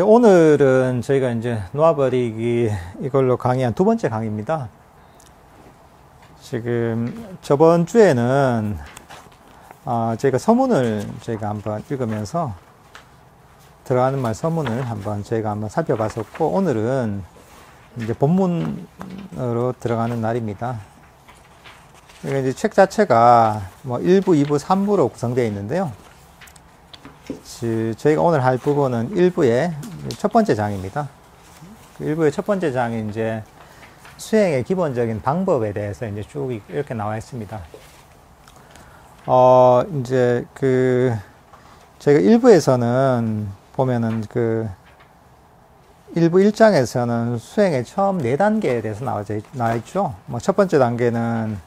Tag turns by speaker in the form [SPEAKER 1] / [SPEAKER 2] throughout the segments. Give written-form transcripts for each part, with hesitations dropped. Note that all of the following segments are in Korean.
[SPEAKER 1] 오늘은 저희가 이제 놓아버리기 이걸로 강의한 두 번째 강의입니다. 지금 저번 주에는 저희가 서문을 저희가 한번 읽으면서 들어가는 말 서문을 한번 저희가 한번 살펴봤었고, 오늘은 이제 본문으로 들어가는 날입니다. 그러니까 이제 책 자체가 뭐 1부, 2부, 3부로 구성되어 있는데요. 저희가 오늘 할 부분은 1부의 첫 번째 장입니다. 1부의 첫 번째 장이 이제 수행의 기본적인 방법에 대해서 이제 쭉 이렇게 나와 있습니다. 이제 저희가 1부에서는 보면은 1부 1장에서는 수행의 처음 4단계에 대해서 나와 있죠. 뭐 첫 번째 단계는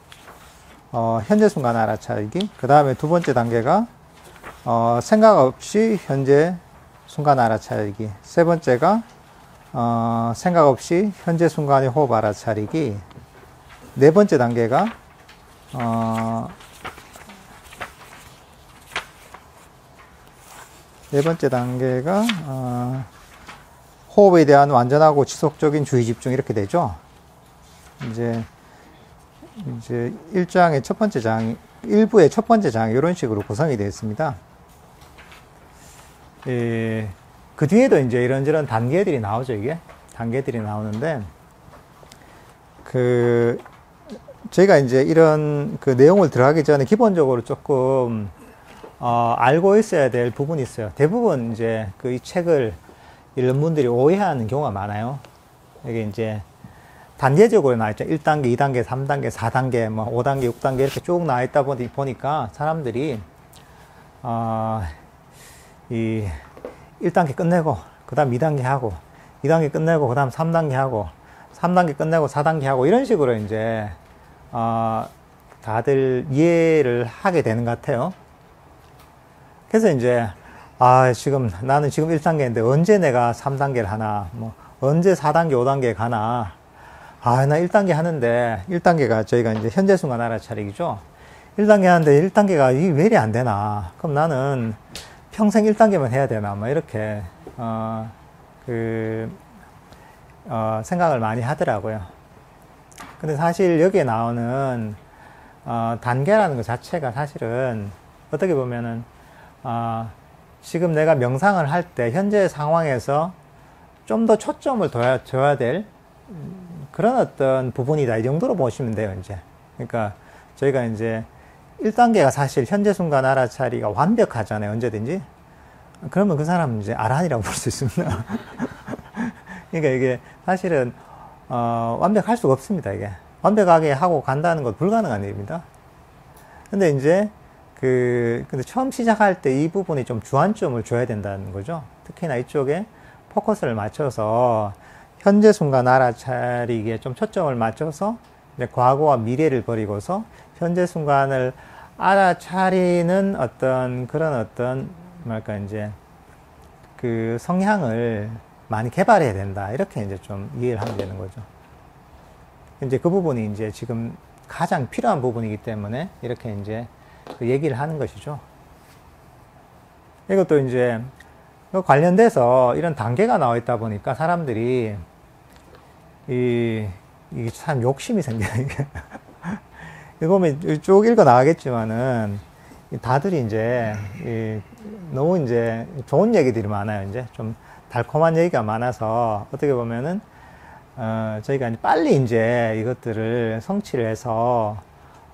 [SPEAKER 1] 현재 순간 알아차리기, 그 다음에 두 번째 단계가 생각 없이 현재 순간 알아차리기, 세 번째가 생각 없이 현재 순간의 호흡 알아차리기, 네 번째 단계가 호흡에 대한 완전하고 지속적인 주의 집중, 이렇게 되죠. 이제 1장의 첫 번째 장, 1부의 첫 번째 장이 이런 식으로 구성이 되어 있습니다. 그 뒤에도 이제 이런저런 단계들이 나오죠, 이게. 단계들이 나오는데, 저희가 이제 이런 내용을 들어가기 전에 기본적으로 조금, 알고 있어야 될 부분이 있어요. 대부분 이제 이 책을 이런 분들이 오해하는 경우가 많아요. 이게 이제 단계적으로 나와있죠. 1단계, 2단계, 3단계, 4단계, 뭐 5단계, 6단계 이렇게 쭉 나와있다 보니까 사람들이, 이 1단계 끝내고, 그 다음 2단계 하고, 2단계 끝내고, 그 다음 3단계 하고, 3단계 끝내고 4단계 하고, 이런 식으로 이제, 다들 이해를 하게 되는 것 같아요. 그래서 이제, 나는 지금 1단계인데 언제 내가 3단계를 하나, 뭐, 언제 4단계, 5단계 가나, 나 1단계 하는데, 1단계가 저희가 이제 현재 순간 알아차리기죠. 1단계 하는데 1단계가 왜 이리 안 되나. 그럼 나는 평생 1단계만 해야 되나, 뭐, 이렇게, 생각을 많이 하더라고요. 근데 사실 여기에 나오는, 단계라는 것 자체가 사실은 어떻게 보면은, 지금 내가 명상을 할 때 현재 상황에서 좀 더 초점을 둬야 될 그런 어떤 부분이다, 이 정도로 보시면 돼요, 이제. 그러니까 저희가 이제 1단계가 사실 현재 순간 알아차리가 완벽하잖아요, 언제든지. 그러면 그 사람은 이제 아란이라고 볼 수 있습니다. 그러니까 이게 사실은 완벽할 수가 없습니다, 이게. 완벽하게 하고 간다는 건 불가능한 일입니다. 근데 이제 근데 처음 시작할 때 이 부분이 좀 주안점을 줘야 된다는 거죠. 특히나 이쪽에 포커스를 맞춰서 현재 순간 알아차리기에 좀 초점을 맞춰서 이제 과거와 미래를 버리고서 현재 순간을 알아차리는 뭐랄까, 이제 성향을 많이 개발해야 된다, 이렇게 이제 좀 이해를 하면 되는 거죠. 이제 그 부분이 이제 지금 가장 필요한 부분이기 때문에 이렇게 이제 얘기를 하는 것이죠. 이것도 이제 관련돼서 이런 단계가 나와 있다 보니까 사람들이 이게 참 욕심이 생겨요. 이거 보면 쭉 읽어 나가겠지만은 다들 이제 너무 이제 좋은 얘기들이 많아요. 이제 좀 달콤한 얘기가 많아서 어떻게 보면은 저희가 이제 빨리 이제 이것들을 성취를 해서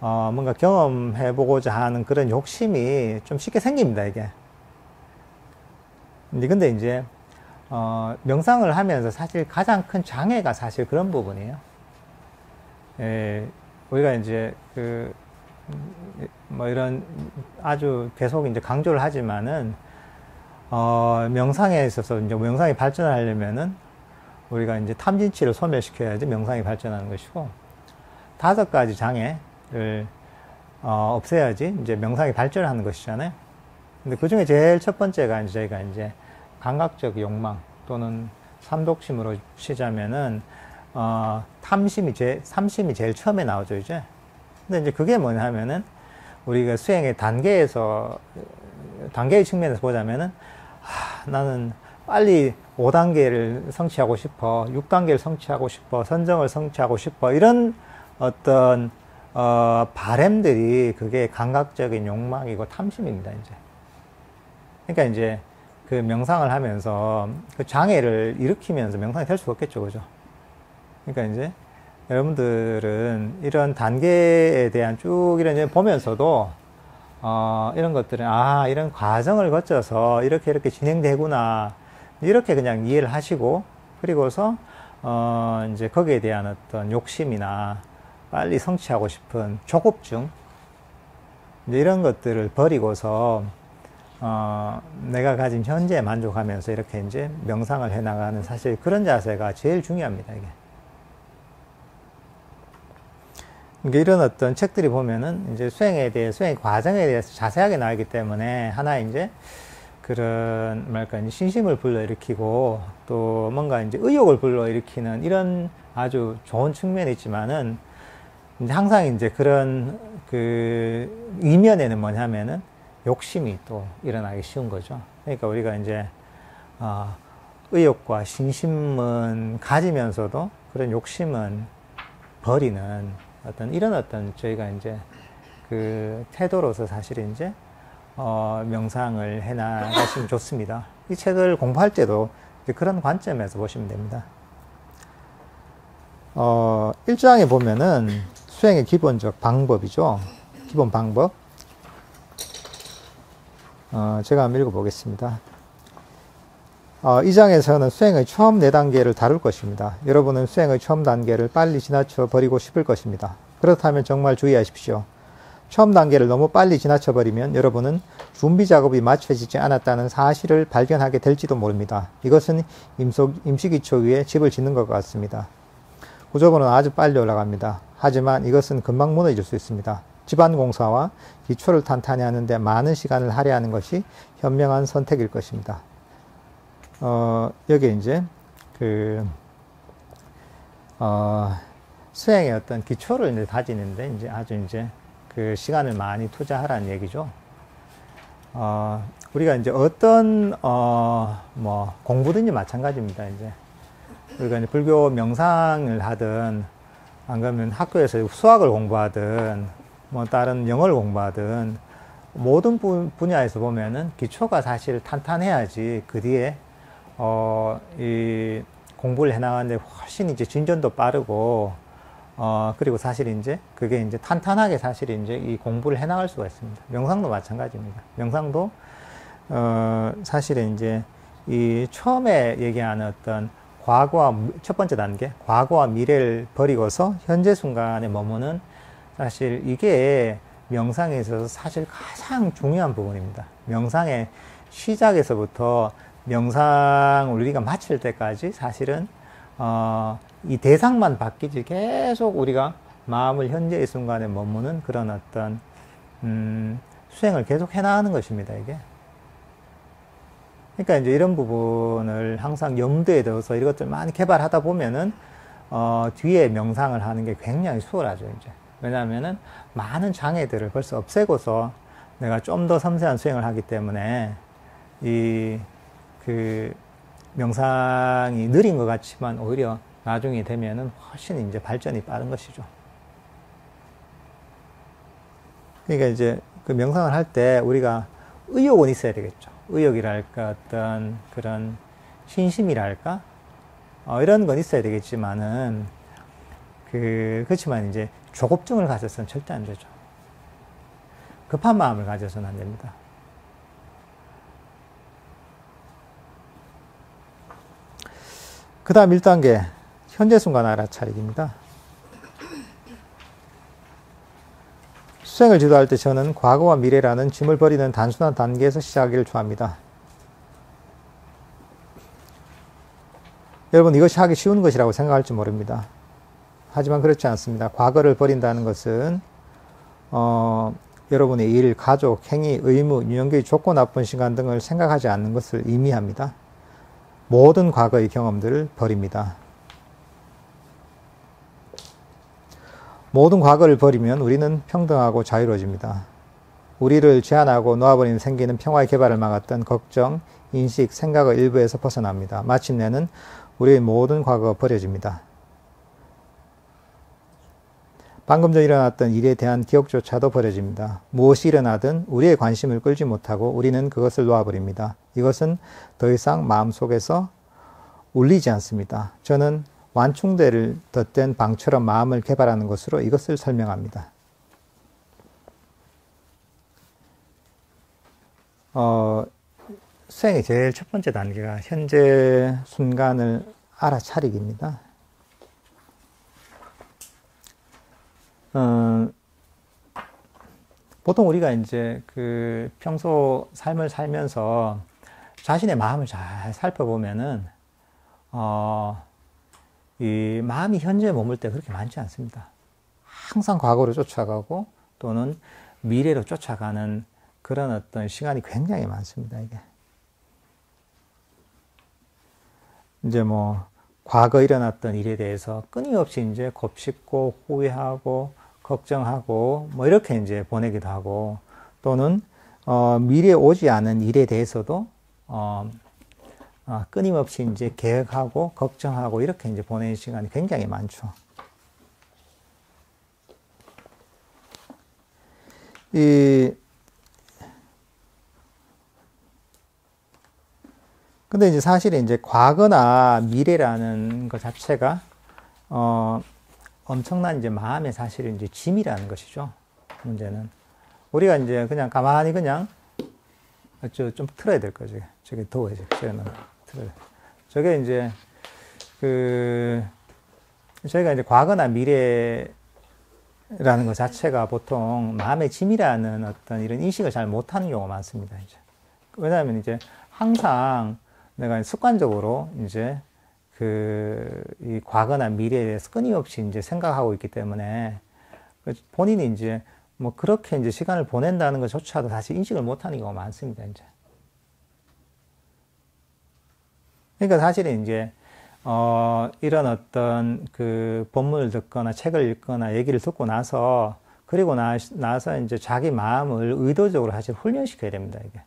[SPEAKER 1] 뭔가 경험해보고자 하는 그런 욕심이 좀 쉽게 생깁니다, 이게. 근데 이제, 명상을 하면서 사실 가장 큰 장애가 사실 그런 부분이에요. 우리가 이제, 뭐 이런 아주 계속 이제 강조를 하지만은, 명상에 있어서 이제 명상이 발전하려면은 우리가 이제 탐진치를 소멸시켜야지 명상이 발전하는 것이고, 5가지 장애를 없애야지 이제 명상이 발전하는 것이잖아요. 근데 그 중에 제일 첫 번째가 이제 저희가 이제 감각적 욕망 또는 삼독심으로 치자면은, 삼심이 제일 처음에 나오죠, 이제. 근데 이제 그게 뭐냐 하면은, 우리가 수행의 단계의 측면에서 보자면은, 나는 빨리 5단계를 성취하고 싶어, 6단계를 성취하고 싶어, 선정을 성취하고 싶어, 이런 어떤, 바램들이 그게 감각적인 욕망이고 탐심입니다, 이제. 그러니까 이제 그 명상을 하면서 그 장애를 일으키면서 명상이 될 수가 없겠죠, 그죠? 그러니까 이제 여러분들은 이런 단계에 대한 쭉 이런 보면서도 이런 것들은 이런 과정을 거쳐서 이렇게 진행되구나 이렇게 그냥 이해를 하시고 그리고서 이제 거기에 대한 어떤 욕심이나 빨리 성취하고 싶은 조급증 이제 이런 것들을 버리고서 내가 가진 현재에 만족하면서 이렇게 이제 명상을 해나가는 사실 그런 자세가 제일 중요합니다, 이게. 그러니까 이런 어떤 책들이 보면은 이제 수행의 과정에 대해서 자세하게 나오기 때문에 하나의 이제 그런, 이제 신심을 불러일으키고 또 뭔가 이제 의욕을 불러일으키는 이런 아주 좋은 측면이 있지만은 이제 항상 이제 그런 그 이면에는 뭐냐면은 욕심이 또 일어나기 쉬운 거죠. 그러니까 우리가 이제, 의욕과 신심은 가지면서도 그런 욕심은 버리는 이런 어떤 저희가 이제 그 태도로서 사실 이제, 명상을 해 나가시면 좋습니다. 이 책을 공부할 때도 그런 관점에서 보시면 됩니다. 1장에 보면은 수행의 기본적 방법이죠. 기본 방법. 제가 한번 읽어보겠습니다. 이 장에서는 수행의 처음 4단계를 다룰 것입니다. 여러분은 수행의 처음 단계를 빨리 지나쳐 버리고 싶을 것입니다. 그렇다면 정말 주의하십시오. 처음 단계를 너무 빨리 지나쳐 버리면 여러분은 준비 작업이 마쳐지지 않았다는 사실을 발견하게 될지도 모릅니다. 이것은 임시기초 위에 집을 짓는 것 같습니다. 구조본은 아주 빨리 올라갑니다. 하지만 이것은 금방 무너질 수 있습니다. 집안공사와 기초를 탄탄히 하는데 많은 시간을 할애하는 것이 현명한 선택일 것입니다. 여기에 이제, 수행의 어떤 기초를 이제 다지는데, 이제 아주 이제 그 시간을 많이 투자하라는 얘기죠. 우리가 이제 어떤, 공부든지 마찬가지입니다, 이제. 우리가 이제 불교 명상을 하든, 안 그러면 학교에서 수학을 공부하든, 다른 영어를 공부하든, 모든 분야에서 보면은 기초가 사실 탄탄해야지 그 뒤에, 이 공부를 해나가는데 훨씬 이제 진전도 빠르고, 그리고 사실 이제 그게 이제 탄탄하게 사실 이제 이 공부를 해나갈 수가 있습니다. 명상도 마찬가지입니다. 명상도, 사실은 이제 이 처음에 얘기하는 어떤 첫 번째 단계, 과거와 미래를 버리고서 현재 순간에 머무는 사실 이게 명상에 있어서 사실 가장 중요한 부분입니다. 명상의 시작에서부터 명상 우리가 마칠 때까지 사실은 이 대상만 바뀌지 계속 우리가 마음을 현재의 순간에 머무는 그런 어떤 수행을 계속 해나가는 것입니다, 이게. 그러니까 이제 이런 부분을 항상 염두에 둬서 이것들 많이 개발하다 보면은 뒤에 명상을 하는 게 굉장히 수월하죠, 이제. 왜냐하면은 많은 장애들을 벌써 없애고서 내가 좀 더 섬세한 수행을 하기 때문에 그 명상이 느린 것 같지만 오히려 나중에 되면은 훨씬 이제 발전이 빠른 것이죠. 그러니까 이제 그 명상을 할 때 우리가 의욕은 있어야 되겠죠. 의욕이랄까 어떤 그런 신심이랄까 이런 건 있어야 되겠지만은 그렇지만 이제 조급증을 가져서는 절대 안 되죠. 급한 마음을 가져서는 안 됩니다. 그 다음 1단계 현재 순간 알아차리기입니다. 수행을 지도할 때 저는 과거와 미래라는 짐을 버리는 단순한 단계에서 시작하기를 좋아합니다. 여러분, 이것이 하기 쉬운 것이라고 생각할지 모릅니다. 하지만 그렇지 않습니다. 과거를 버린다는 것은 여러분의 일, 가족, 행위, 의무, 유년기의 좋고 나쁜 시간 등을 생각하지 않는 것을 의미합니다. 모든 과거의 경험들을 버립니다. 모든 과거를 버리면 우리는 평등하고 자유로워집니다. 우리를 제한하고 놓아버리는 생기는 평화의 개발을 막았던 걱정, 인식, 생각의 일부에서 벗어납니다. 마침내는 우리의 모든 과거가 버려집니다. 방금 전 일어났던 일에 대한 기억조차도 버려집니다. 무엇이 일어나든 우리의 관심을 끌지 못하고 우리는 그것을 놓아버립니다. 이것은 더 이상 마음속에서 울리지 않습니다. 저는 완충대를 덧댄 방처럼 마음을 개발하는 것으로 이것을 설명합니다. 수행의 제일 첫 번째 단계가 현재 순간을 알아차리기입니다. 보통 우리가 이제 그 평소 삶을 살면서 자신의 마음을 잘 살펴보면은, 이 마음이 현재에 머물 때 그렇게 많지 않습니다. 항상 과거로 쫓아가고 또는 미래로 쫓아가는 그런 어떤 시간이 굉장히 많습니다, 이게. 이제 뭐, 과거 일어났던 일에 대해서 끊임없이 이제 곱씹고 후회하고 걱정하고 뭐 이렇게 이제 보내기도 하고 또는 미래에 오지 않은 일에 대해서도 끊임없이 이제 계획하고 걱정하고 이렇게 이제 보내는 시간이 굉장히 많죠. 근데 이제 사실은 이제 과거나 미래라는 것 자체가 엄청난 이제 마음의 사실은 이제 짐이라는 것이죠. 문제는 우리가 이제 그냥 가만히 그냥 좀 틀어야 될 거죠. 저게 더워요. 저는 틀어야. 저게 이제 저희가 이제 과거나 미래라는 것 자체가 보통 마음의 짐이라는 어떤 이런 인식을 잘 못하는 경우가 많습니다. 이제 왜냐하면 이제 항상 내가 습관적으로 이제 이 과거나 미래에 대해서 끊임없이 이제 생각하고 있기 때문에 본인이 이제 뭐 그렇게 이제 시간을 보낸다는 것조차도 사실 인식을 못하는 경우가 많습니다, 이제. 그러니까 사실은 이제, 이런 어떤 그 본문을 듣거나 책을 읽거나 얘기를 듣고 나서 그리고 나서 이제 자기 마음을 의도적으로 사실 훈련시켜야 됩니다, 이게.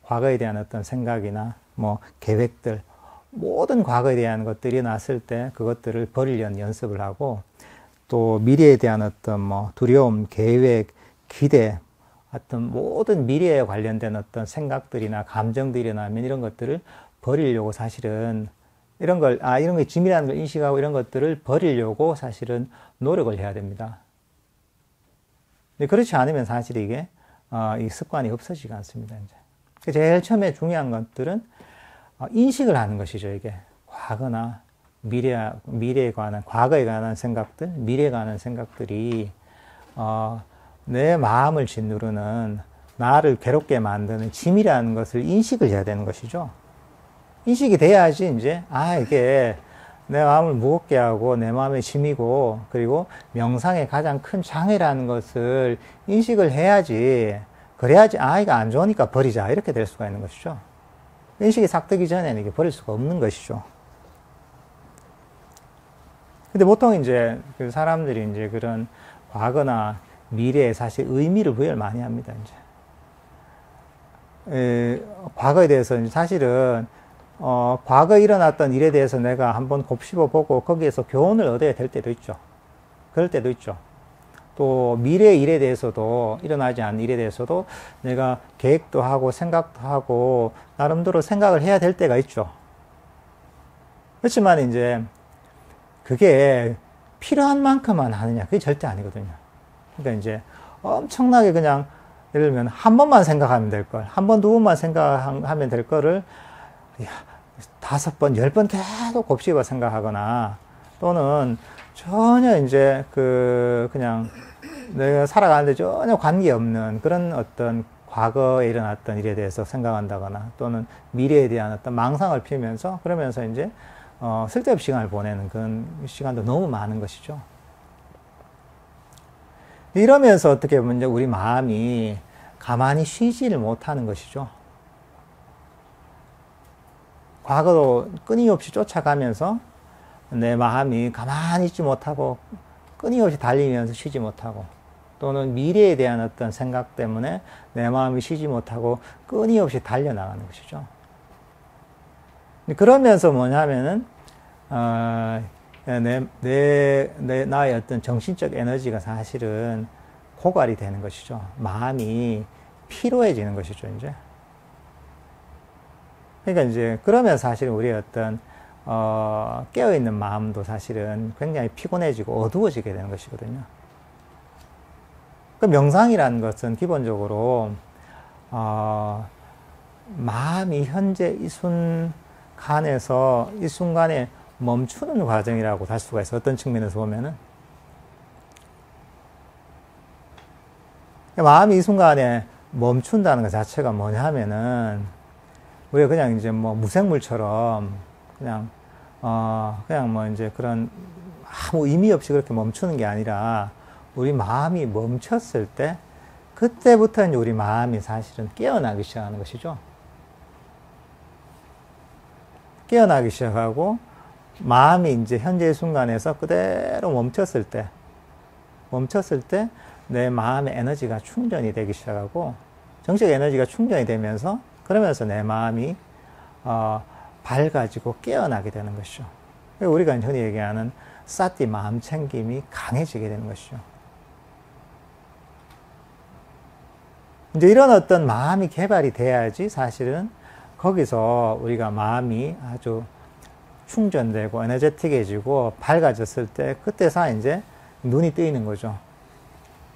[SPEAKER 1] 과거에 대한 어떤 생각이나 뭐 계획들, 모든 과거에 대한 것들이 났을 때 그것들을 버리려는 연습을 하고 또 미래에 대한 어떤 뭐 두려움, 계획, 기대, 어떤 모든 미래에 관련된 어떤 생각들이나 감정들이 나면 이런 것들을 버리려고 사실은 이런 게 짐이라는 걸 인식하고 이런 것들을 버리려고 사실은 노력을 해야 됩니다. 근데 그렇지 않으면 사실 이게 이 습관이 없어지지 않습니다, 이제. 제일 처음에 중요한 것들은 인식을 하는 것이죠, 이게. 과거나 미래에 관한, 과거에 관한 생각들, 미래에 관한 생각들이, 내 마음을 짓누르는, 나를 괴롭게 만드는 짐이라는 것을 인식을 해야 되는 것이죠. 인식이 돼야지, 이제, 이게 내 마음을 무겁게 하고, 내 마음의 짐이고, 그리고 명상의 가장 큰 장애라는 것을 인식을 해야지, 그래야지, 이거 안 좋으니까 버리자. 이렇게 될 수가 있는 것이죠. 인식이 싹 뜨기 전에는 이게 버릴 수가 없는 것이죠. 근데 보통 이제 그 사람들이 이제 그런 과거나 미래에 사실 의미를 부여를 많이 합니다, 이제. 과거에 대해서 사실은, 과거에 일어났던 일에 대해서 내가 한번 곱씹어 보고 거기에서 교훈을 얻어야 될 때도 있죠. 그럴 때도 있죠. 또 미래의 일에 대해서도 일어나지 않은 일에 대해서도 내가 계획도 하고 생각도 하고 나름대로 생각을 해야 될 때가 있죠. 그렇지만 이제 그게 필요한 만큼만 하느냐 그게 절대 아니거든요. 그러니까 이제 엄청나게 그냥 예를 들면 한 번만 생각하면 될 걸, 한 번, 두 번만 생각하면 될 거를 5번, 10번 계속 곱씹어 생각하거나 또는 전혀 이제 그냥 내가 살아가는데 전혀 관계없는 그런 어떤 과거에 일어났던 일에 대해서 생각한다거나 또는 미래에 대한 어떤 망상을 피우면서 그러면서 이제 쓸데없이 시간을 보내는 그런 시간도 너무 많은 것이죠. 이러면서 어떻게 보면 이제 우리 마음이 가만히 쉬지를 못하는 것이죠. 과거로 끊임없이 쫓아가면서 내 마음이 가만히 있지 못하고 끊임없이 달리면서 쉬지 못하고, 또는 미래에 대한 어떤 생각 때문에 내 마음이 쉬지 못하고 끊임없이 달려나가는 것이죠. 그러면서 뭐냐면은 나의 어떤 정신적 에너지가 사실은 고갈이 되는 것이죠. 마음이 피로해지는 것이죠, 이제. 그러니까 이제 그러면 사실 우리의 어떤 깨어있는 마음도 사실은 굉장히 피곤해지고 어두워지게 되는 것이거든요. 그 명상이라는 것은 기본적으로 마음이 현재 이 순간에서 이 순간에 멈추는 과정이라고 할 수가 있어요. 어떤 측면에서 보면은 마음이 이 순간에 멈춘다는 것 자체가 뭐냐면은 우리가 그냥 이제 뭐 무생물처럼 그냥 뭐 이제 그런 아무 의미 없이 그렇게 멈추는 게 아니라, 우리 마음이 멈췄을 때 그때부터 이제 우리 마음이 사실은 깨어나기 시작하는 것이죠. 깨어나기 시작하고 마음이 이제 현재의 순간에서 그대로 멈췄을 때 내 마음의 에너지가 충전이 되기 시작하고, 정식 에너지가 충전이 되면서, 그러면서 내 마음이 밝아지고 깨어나게 되는 것이죠. 우리가 흔히 얘기하는 사티 마음 챙김이 강해지게 되는 것이죠. 이제 이런 어떤 마음이 개발이 돼야지 사실은 거기서 우리가 마음이 아주 충전되고 에너제틱해지고 밝아졌을 때, 그때서 이제 눈이 뜨이는 거죠.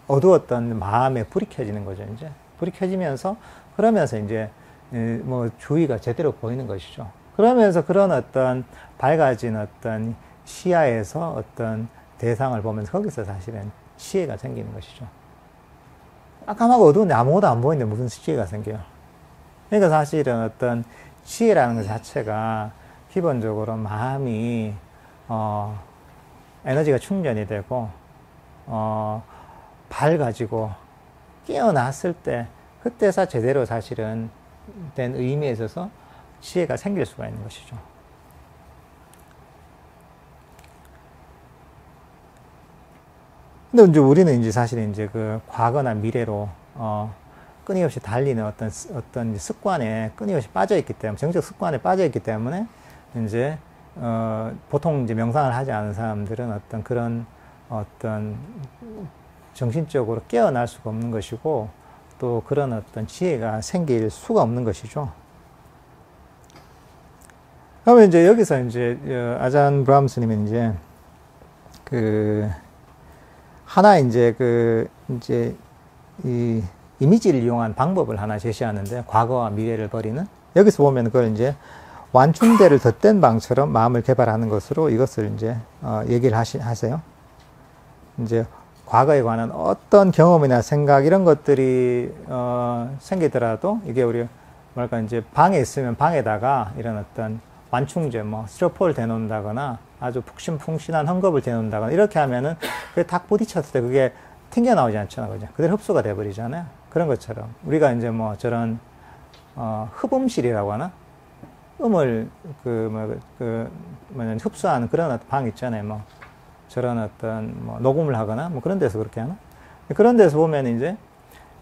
[SPEAKER 1] 어두웠던 마음에 불이 켜지는 거죠, 이제. 불이 켜지면서, 그러면서 이제 뭐 주위가 제대로 보이는 것이죠. 그러면서 그런 어떤 밝아진 어떤 시야에서 어떤 대상을 보면서 거기서 사실은 시혜가 생기는 것이죠. 깜깜하고 어두운데 아무것도 안 보이는데 무슨 시혜가 생겨요. 그러니까 사실은 어떤 시혜라는 것 자체가 기본적으로 마음이 에너지가 충전이 되고 밝아지고 깨어났을 때, 그때서 제대로 사실은 된 의미에 있어서 지혜가 생길 수가 있는 것이죠. 근데 이제 우리는 이제 사실 이제 그 과거나 미래로 끊임없이 달리는 어떤 습관에 끊임없이 빠져있기 때문에, 정적 습관에 빠져있기 때문에 이제 보통 이제 명상을 하지 않은 사람들은 어떤 그런 어떤 정신적으로 깨어날 수가 없는 것이고, 또 그런 어떤 지혜가 생길 수가 없는 것이죠. 그러면 이제 여기서 이제 아잔 브람스님은 이제 그 하나 이제 이 이미지를 이용한 방법을 하나 제시하는데, 과거와 미래를 버리는, 여기서 보면 그걸 이제 완충대를 덧댄 방처럼 마음을 개발하는 것으로 이것을 이제 얘기를 하세요. 이제 과거에 관한 어떤 경험이나 생각 이런 것들이 생기더라도, 이게 우리 뭐랄까 이제 방에 있으면 방에다가 이런 어떤 완충제 뭐 스티로폼을 대놓는다거나 아주 푹신푹신한 헝겊을 대놓는다거나 이렇게 하면은 그게 딱 부딪혔을 때 그게 튕겨 나오지 않잖아, 그죠? 그대로 흡수가 돼 버리잖아요. 그런 것처럼 우리가 이제 뭐 저런 흡음실이라고 하나, 음을 흡수하는 그런 어떤 방 있잖아요. 뭐 저런 어떤 뭐 녹음을 하거나 뭐 그런 데서 그렇게 하나? 그런 데서 보면 이제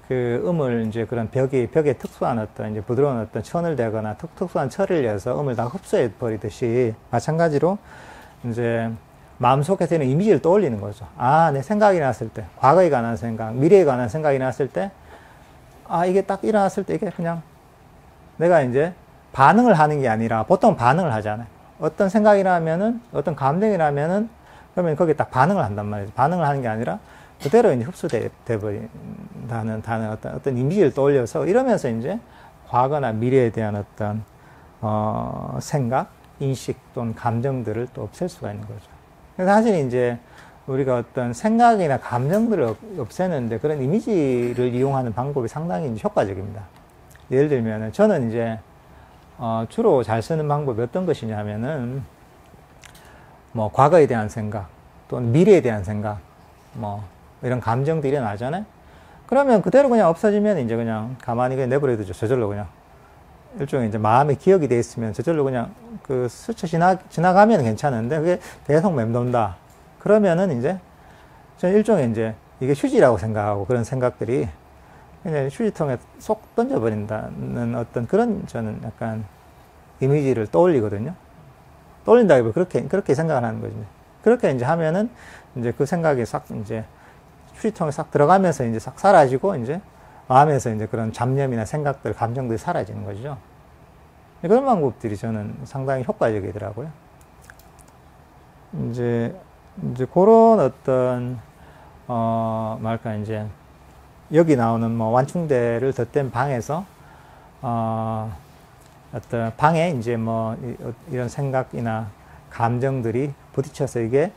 [SPEAKER 1] 그 음을 이제 그런 벽에 특수한 어떤 이제 부드러운 어떤 천을 대거나 특수한 철을 내서 음을 다 흡수해 버리듯이, 마찬가지로 이제 마음속에 있는 이미지를 떠올리는 거죠. 아, 내 생각이 났을 때, 과거에 관한 생각, 미래에 관한 생각이 났을 때, 아, 이게 딱 일어났을 때 이게 그냥 내가 이제 반응을 하는 게 아니라, 보통 반응을 하잖아요. 어떤 생각이 나면은, 어떤 감정이 나면은, 그러면 거기에 딱 반응을 한단 말이죠. 반응을 하는 게 아니라 그대로 이제 흡수돼 버린다는 어떤 이미지를 떠올려서, 이러면서 이제 과거나 미래에 대한 어떤 생각, 인식 또는 감정들을 또 없앨 수가 있는 거죠. 그래서 사실 이제 우리가 어떤 생각이나 감정들을 없애는데 그런 이미지를 이용하는 방법이 상당히 이제 효과적입니다. 예를 들면은 저는 이제 주로 잘 쓰는 방법이 어떤 것이냐 하면은, 뭐 과거에 대한 생각 또는 미래에 대한 생각, 뭐 이런 감정들이 일어나잖아요. 그러면 그대로 그냥 없어지면 이제 그냥 가만히 그냥 내버려 두죠. 저절로 그냥 일종의 이제 마음에 기억이 돼 있으면 저절로 그냥 그 스쳐 지나가면 괜찮은데 그게 계속 맴돈다. 그러면은 이제 저는 일종의 이제 이게 휴지라고 생각하고 그런 생각들이 그냥 휴지통에 쏙 던져버린다는 어떤 그런 저는 약간 이미지를 떠올리거든요. 떠올린다기보다 그렇게 생각을 하는 거죠. 그렇게 이제 하면은 이제 그 생각이 싹 이제 휴지통에 싹 들어가면서 이제 싹 사라지고 이제 마음에서 이제 그런 잡념이나 생각들, 감정들이 사라지는 거죠. 그런 방법들이 저는 상당히 효과적이더라고요. 이제 그런 어떤, 말까, 이제, 여기 나오는 뭐 완충대를 덧댄 방에서, 어떤 방에 이제 뭐 이런 생각이나 감정들이 부딪혀서 이게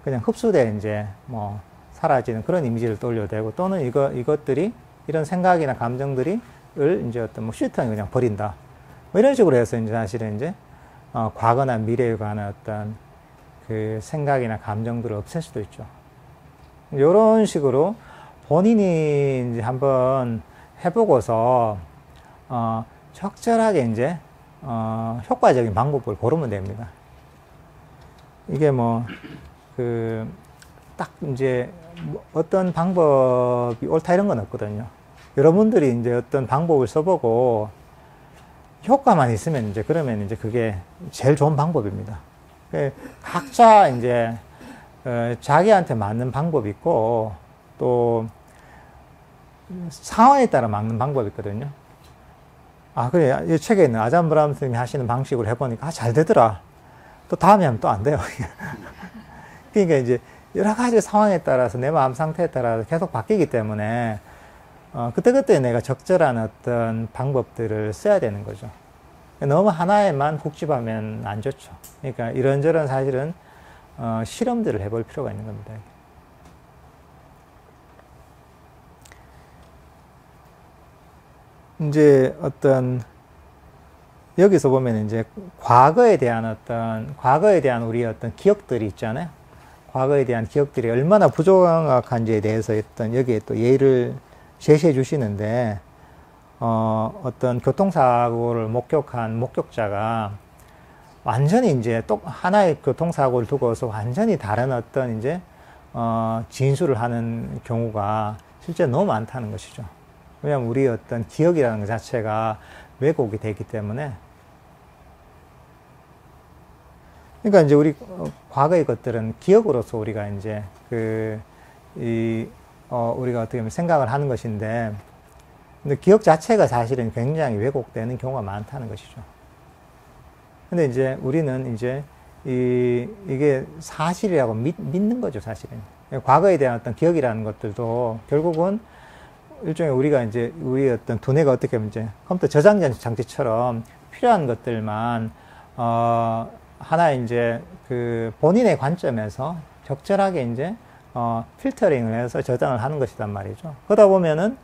[SPEAKER 1] 그냥 흡수돼 이제 뭐 사라지는 그런 이미지를 떠올려도 되고 또는 이것들이 이런 생각이나 감정들이 이제 어떤 뭐 휴지통에 그냥 버린다. 뭐 이런 식으로 해서 이제 사실은 이제 과거나 미래에 관한 어떤 그 생각이나 감정들을 없앨 수도 있죠. 이런 식으로 본인이 이제 한번 해보고서 적절하게 이제 효과적인 방법을 고르면 됩니다. 이게 뭐 그 딱 이제 어떤 방법이 옳다 이런 건 없거든요. 여러분들이 이제 어떤 방법을 써보고 효과만 있으면 이제 그러면 이제 그게 제일 좋은 방법입니다. 각자 이제 자기한테 맞는 방법이 있고 또 상황에 따라 맞는 방법이 있거든요. 아, 그래. 이 책에 있는 아잔 브라함 스님이 하시는 방식으로 해보니까 잘 되더라. 또 다음에 하면 또 안 돼요. 그러니까 이제 여러 가지 상황에 따라서 내 마음 상태에 따라서 계속 바뀌기 때문에 그때그때 내가 적절한 어떤 방법들을 써야 되는 거죠. 너무 하나에만 훅 집하면 안 좋죠. 그러니까 이런저런 사실은 실험들을 해볼 필요가 있는 겁니다. 이제 어떤 여기서 보면 이제 과거에 대한 우리 어떤 기억들이 있잖아요. 과거에 대한 기억들이 얼마나 부족한지에 대해서 여기에 또 예를 제시해 주시는데, 어떤 교통사고를 목격한 목격자가 완전히 이제 또 하나의 교통사고를 두고서 완전히 다른 어떤 이제, 진술을 하는 경우가 실제 너무 많다는 것이죠. 왜냐하면 우리 어떤 기억이라는 것 자체가 왜곡이 되기 때문에. 그러니까 이제 우리 과거의 것들은 기억으로서 우리가 이제 우리가 어떻게 보면 생각을 하는 것인데, 근데 기억 자체가 사실은 굉장히 왜곡되는 경우가 많다는 것이죠. 근데 이제 우리는 이제 이게 사실이라고 믿는 거죠, 사실은. 과거에 대한 어떤 기억이라는 것들도 결국은 일종의 우리가 이제 우리 어떤 두뇌가 어떻게 보면 이제 컴퓨터 저장 장치처럼 필요한 것들만 하나 이제 본인의 관점에서 적절하게 이제 필터링을 해서 저장을 하는 것이란 말이죠. 그러다 보면은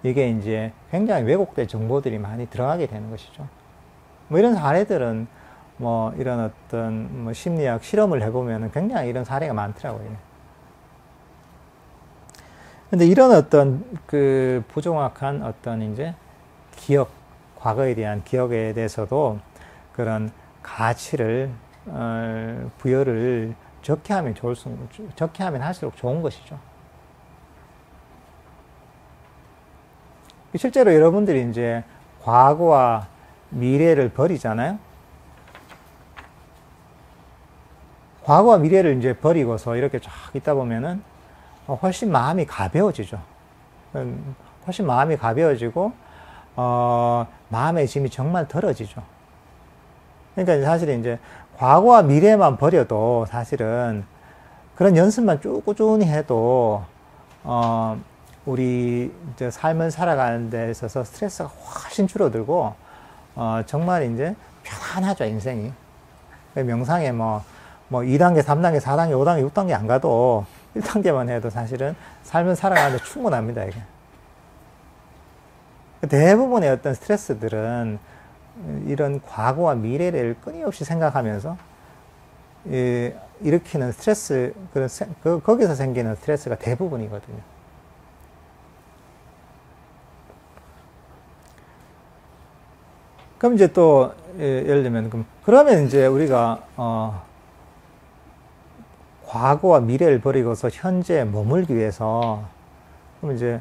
[SPEAKER 1] 이게 이제 굉장히 왜곡된 정보들이 많이 들어가게 되는 것이죠. 뭐 이런 사례들은 뭐 이런 어떤 뭐 심리학 실험을 해보면은 굉장히 이런 사례가 많더라고요. 근데 이런 어떤 부정확한 어떤 이제 기억, 과거에 대한 기억에 대해서도 그런 가치를 부여를 적게 하면 할수록 좋은 것이죠. 실제로 여러분들이 이제 과거와 미래를 버리잖아요. 과거와 미래를 이제 버리고서 이렇게 쫙 있다 보면은 훨씬 마음이 가벼워지죠. 훨씬 마음이 가벼워지고 마음의 짐이 정말 덜어지죠. 그러니까 사실은 이제 과거와 미래만 버려도 사실은 그런 연습만 쭉 꾸준히 해도 우리 이제 삶을 살아가는 데 있어서 스트레스가 훨씬 줄어들고 정말 이제 편안하죠, 인생이. 명상에 뭐 2단계, 3단계, 4단계, 5단계, 6단계 안 가도 1단계만 해도 사실은 삶을 살아가는데 충분합니다, 이게. 대부분의 어떤 스트레스들은 이런 과거와 미래를 끊임없이 생각하면서 일으키는 스트레스, 거기서 생기는 스트레스가 대부분이거든요. 그럼 이제 또, 예를 들면, 그러면 이제 우리가, 과거와 미래를 버리고서 현재에 머물기 위해서, 그럼 이제,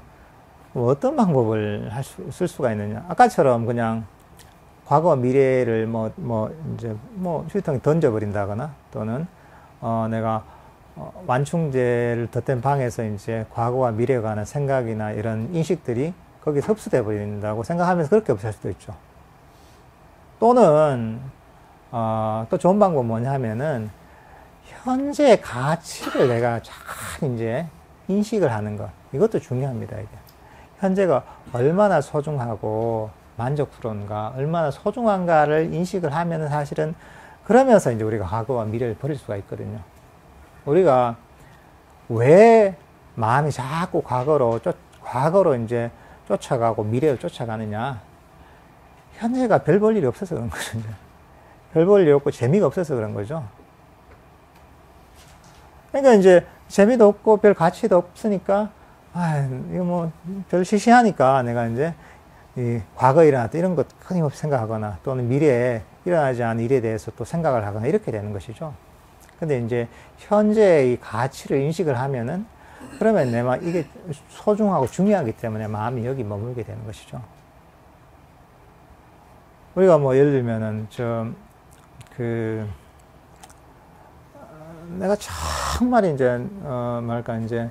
[SPEAKER 1] 뭐 어떤 방법을 쓸 수가 있느냐. 아까처럼 그냥, 과거와 미래를 이제, 휴대폰에 던져버린다거나, 또는, 내가, 완충제를 덧댄 방에서 이제 과거와 미래에 관한 생각이나 이런 인식들이 거기에 흡수돼 버린다고 생각하면서 그렇게 없앨 수도 있죠. 또는 또 좋은 방법은 뭐냐 하면은 현재의 가치를 내가 잘 이제 인식을 하는 것, 이것도 중요합니다. 이게 현재가 얼마나 소중하고 만족스러운가, 얼마나 소중한가를 인식을 하면은 사실은 그러면서 이제 우리가 과거와 미래를 버릴 수가 있거든요. 우리가 왜 마음이 자꾸 과거로 이제 쫓아가고 미래를 쫓아가느냐. 현재가 별 볼 일이 없어서 그런 거거든요. 별 볼 일이 없고 재미가 없어서 그런 거죠. 그러니까 이제 재미도 없고 별 가치도 없으니까, 이거 별 시시하니까 내가 이제 이 과거에 일어났던 이런 것 끊임없이 생각하거나 또는 미래에 일어나지 않은 일에 대해서 또 생각을 하거나 이렇게 되는 것이죠. 근데 이제 현재의 이 가치를 인식을 하면은 그러면 이게 소중하고 중요하기 때문에 마음이 여기 머물게 되는 것이죠. 우리가 예를 들면은 내가 정말 이제 이제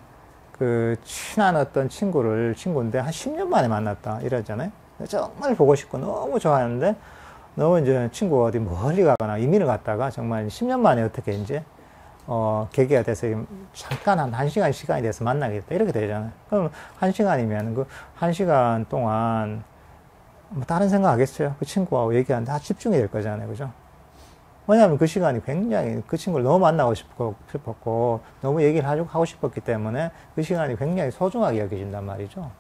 [SPEAKER 1] 친한 어떤 친구인데 한 10년 만에 만났다 이러잖아요. 정말 보고 싶고 너무 좋아하는데 너무 이제 친구가 어디 멀리 가거나 이민을 갔다가 정말 10년 만에 어떻게 이제 계기가 돼서 잠깐 한 1시간 시간이 돼서 만나게 됐다 이렇게 되잖아요. 그럼 1시간이면 그 1시간 동안 다른 생각 하겠어요? 그 친구하고 얘기하는데 다 집중이 될 거잖아요. 그죠? 왜냐하면 그 시간이 굉장히 그 친구를 너무 만나고 싶었고 너무 얘기를 하고 싶었기 때문에 그 시간이 굉장히 소중하게 여겨진단 말이죠.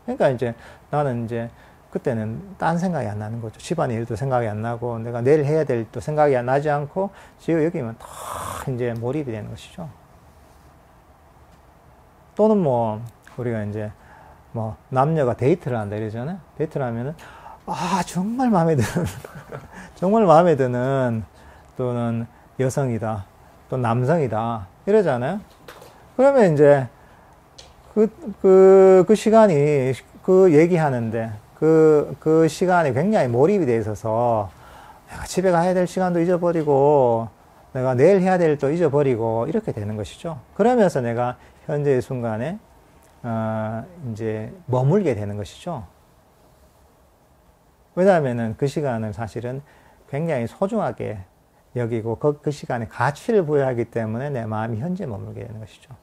[SPEAKER 1] 그러니까 이제 나는 이제 그때는 딴 생각이 안 나는 거죠. 집안의 일도 생각이 안 나고 내가 내일 해야 될 일도 생각이 안 나지 않고 지금 여기면 다 이제 몰입이 되는 것이죠. 또는 우리가 이제 남녀가 데이트를 한다 이러잖아요. 데이트를 하면은 정말 마음에 드는 정말 마음에 드는 또는 여성이다 또 남성이다 이러잖아요. 그러면 이제 그 시간이 그 얘기하는데 그 시간에 굉장히 몰입이 돼 있어서 내가 집에 가야 될 시간도 잊어버리고 내가 내일 해야 될 일도 잊어버리고 이렇게 되는 것이죠. 그러면서 내가 현재의 순간에 이제 머물게 되는 것이죠. 왜냐하면은 그 시간을 사실은 굉장히 소중하게 여기고 그 시간에 가치를 부여하기 때문에 내 마음이 현재에 머물게 되는 것이죠.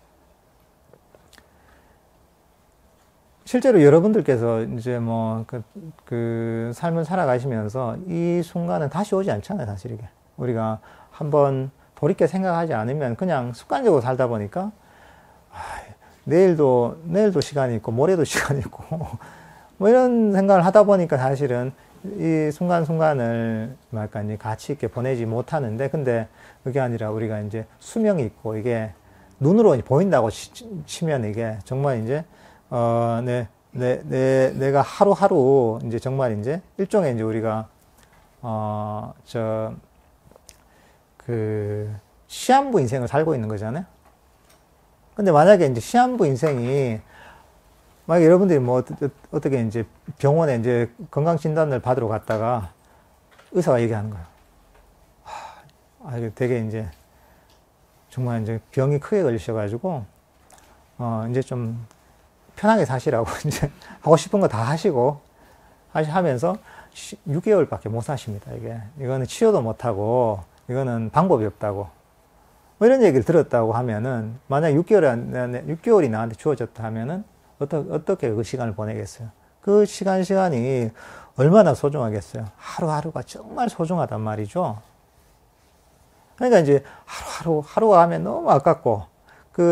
[SPEAKER 1] 실제로 여러분들께서 이제 그 삶을 살아가시면서 이 순간은 다시 오지 않잖아요, 사실 이게. 우리가 한번 돌이켜 생각하지 않으면 그냥 습관적으로 살다 보니까, 내일도 시간이 있고, 모레도 시간이 있고, 이런 생각을 하다 보니까 사실은 이 순간순간을, 이제 가치 있게 보내지 못하는데, 근데 그게 아니라 우리가 이제 수명이 있고, 이게 눈으로 보인다고 치면 이게 정말 이제, 내가 하루하루 이제 정말 이제 일종의 이제 우리가, 시한부 인생을 살고 있는 거잖아요. 근데 만약에 이제 시한부 인생이, 만약에 여러분들이 어떻게 이제 병원에 이제 건강진단을 받으러 갔다가 의사가 얘기하는 거예요. 이게 되게 이제 정말 이제 병이 크게 걸리셔가지고, 이제 좀 편하게 사시라고 이제 하고 싶은 거 다 하시고 하면서 6개월밖에 못 사십니다. 이거는 치료도 못 하고 이거는 방법이 없다고 이런 얘기를 들었다고 하면은 만약 6개월이 나한테 주어졌다 하면은 어떻게 그 시간을 보내겠어요? 그 시간이 얼마나 소중하겠어요? 하루하루가 정말 소중하단 말이죠. 그러니까 이제 하루가 하면 너무 아깝고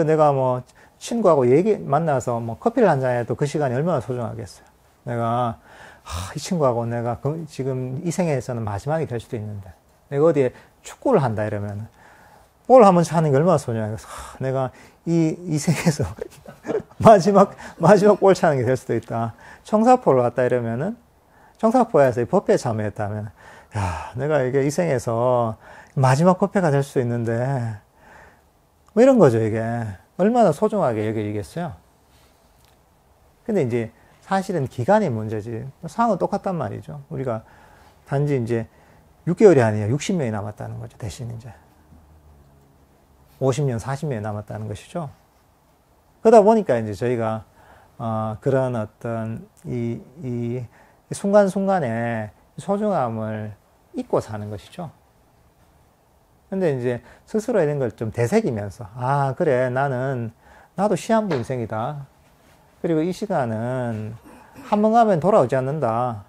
[SPEAKER 1] 내가 친구하고 만나서 커피를 한잔 해도 그 시간이 얼마나 소중하겠어요. 내가, 이 친구하고 내가 지금 이 생에서는 마지막이 될 수도 있는데, 내가 어디에 축구를 한다 이러면, 볼 한번 차는 게 얼마나 소중하겠어. 내가 이 생에서 마지막 볼 차는 게 될 수도 있다. 청사포를 갔다 이러면은, 청사포에서 이 법회에 참여했다면, 야, 내가 이게 이 생에서 마지막 법회가 될 수 있는데, 뭐 이런 거죠, 이게. 얼마나 소중하게 여기겠어요? 근데 이제 사실은 기간이 문제지. 상황은 똑같단 말이죠. 우리가 단지 이제 6개월이 아니라 60년이 남았다는 거죠. 대신 이제. 50년, 40년이 남았다는 것이죠. 그러다 보니까 이제 저희가, 그런 어떤 이 순간순간에 소중함을 잊고 사는 것이죠. 근데 이제 스스로 이런 걸 좀 되새기면서, 아, 그래, 나도 시한부 인생이다. 그리고 이 시간은 한 번 가면 돌아오지 않는다.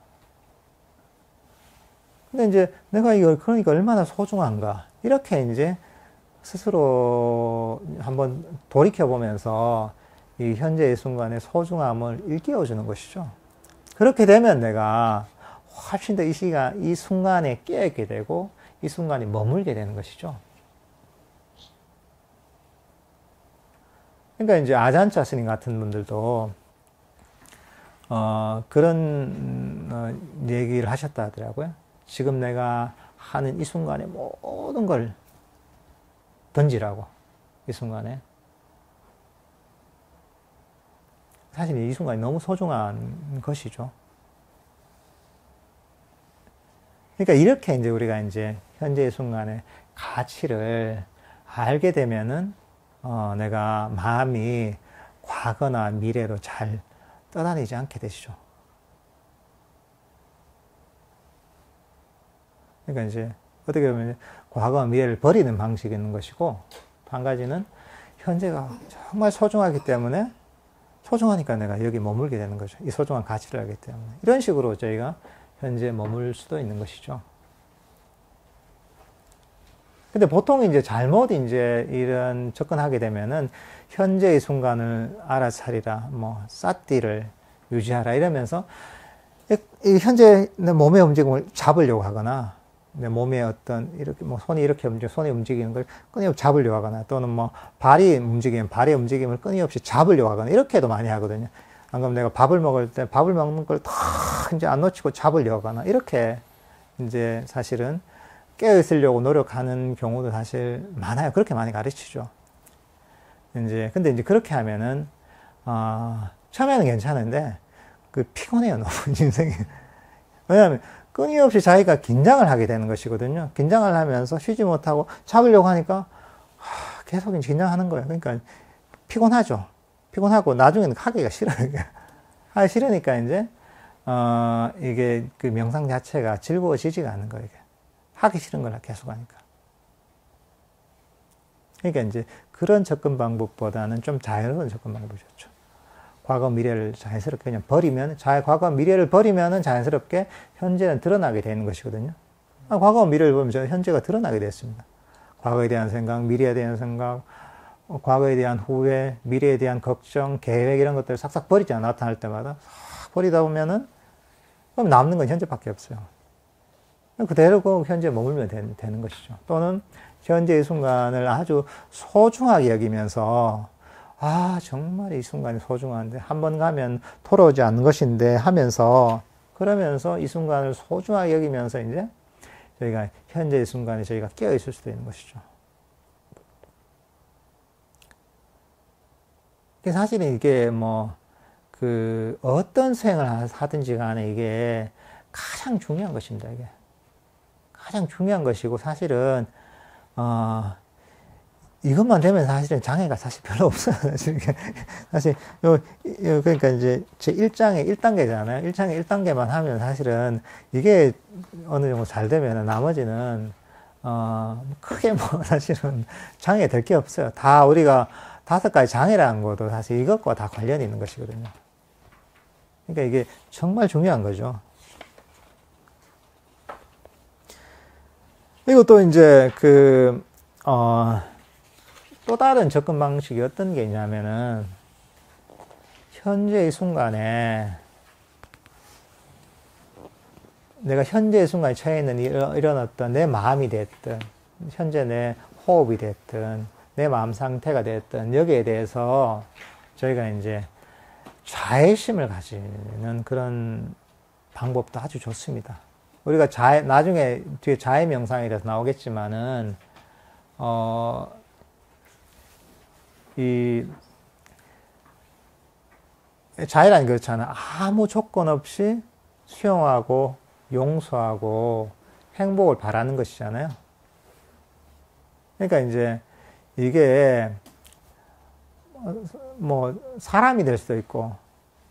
[SPEAKER 1] 근데 이제 내가 이걸, 그러니까 얼마나 소중한가. 이렇게 이제 스스로 한번 돌이켜보면서 이 현재의 순간의 소중함을 일깨워주는 것이죠. 그렇게 되면 내가 훨씬 더 이 순간에 깨어있게 되고, 이 순간에 머물게 되는 것이죠. 그러니까 이제 아잔차 스님 같은 분들도 그런 얘기를 하셨다 하더라고요. 지금 내가 하는 이 순간에 모든 걸 던지라고. 이 순간에. 사실 이 순간이 너무 소중한 것이죠. 그러니까 이렇게 이제 우리가 이제 현재의 순간의 가치를 알게 되면은 내가 마음이 과거나 미래로 잘 떠다니지 않게 되시죠. 그러니까 이제 어떻게 보면 과거와 미래를 버리는 방식이 있는 것이고, 한 가지는 현재가 정말 소중하기 때문에, 소중하니까 내가 여기 머물게 되는 거죠. 이 소중한 가치를 알기 때문에. 이런 식으로 저희가 현재 머물 수도 있는 것이죠. 근데 보통 이제 잘못 이제 이런 접근하게 되면은 현재의 순간을 알아차리라, 뭐, 싸띠를 유지하라 이러면서 이 현재 내 몸의 움직임을 잡으려고 하거나, 내 몸의 어떤 이렇게 뭐 손이 이렇게 손이 움직이는 걸 끊임없이 잡으려고 하거나, 또는 뭐 발이 움직이면 발의 움직임을 끊임없이 잡으려고 하거나, 이렇게도 많이 하거든요. 안 그러면 내가 밥을 먹을 때 밥을 먹는 걸 다 이제 안 놓치고 잡으려고 하거나, 이렇게 이제 사실은 깨어있으려고 노력하는 경우도 사실 많아요. 그렇게 많이 가르치죠. 이제, 근데 이제 그렇게 하면은, 처음에는 괜찮은데, 피곤해요, 너무, 인생이. 왜냐하면, 끊임없이 자기가 긴장을 하게 되는 것이거든요. 긴장을 하면서 쉬지 못하고 잡으려고 하니까, 계속 긴장하는 거예요. 그러니까, 피곤하죠. 피곤하고, 나중에는 하기가 싫어요. 하기 싫으니까, 이제, 이게 그 명상 자체가 즐거워지지가 않는 거예요. 하기 싫은 걸 계속 하니까. 그러니까 이제 그런 접근 방법보다는 좀 자연스러운 접근 방법이 좋죠. 과거 미래를 자연스럽게 그냥 버리면, 과거 미래를 버리면은 자연스럽게 현재는 드러나게 되는 것이거든요. 과거와 미래를 보면 저 현재가 드러나게 됐습니다. 과거에 대한 생각, 미래에 대한 생각, 과거에 대한 후회, 미래에 대한 걱정, 계획 이런 것들을 싹싹 버리잖아요. 나타날 때마다. 싹 버리다 보면은 그럼 남는 건 현재밖에 없어요. 그대로 그 현재에 머물면 되는 것이죠. 또는 현재의 순간을 아주 소중하게 여기면서, 정말 이 순간이 소중한데, 한 번 가면 돌아오지 않는 것인데 하면서, 그러면서 이 순간을 소중하게 여기면서 이제 저희가 현재의 순간에 저희가 깨어있을 수도 있는 것이죠. 사실은 이게 어떤 수행을 하든지 간에 이게 가장 중요한 것입니다, 이게. 가장 중요한 것이고, 사실은, 이것만 되면 사실은 장애가 사실 별로 없어요. 사실, 그러니까 이제 제 1장의 1단계잖아요. 1장의 1단계만 하면 사실은 이게 어느 정도 잘 되면 나머지는, 크게 사실은 장애 될 게 없어요. 다 우리가 5가지 장애라는 것도 사실 이것과 다 관련이 있는 것이거든요. 그러니까 이게 정말 중요한 거죠. 그리고 또 이제 또 다른 접근 방식이 어떤 게 있냐면은, 현재의 순간에, 내가 현재의 순간에 처해 있는 이런 어떤 내 마음이 됐든, 현재 내 호흡이 됐든, 내 마음 상태가 됐든, 여기에 대해서 저희가 이제 자애심을 가지는 그런 방법도 아주 좋습니다. 우리가 나중에 뒤에 자해 명상에 대해서 나오겠지만은, 이 자해라는 게 그렇잖아. 아무 조건 없이 수용하고 용서하고 행복을 바라는 것이잖아요. 그러니까 이제 이게 뭐 사람이 될 수도 있고,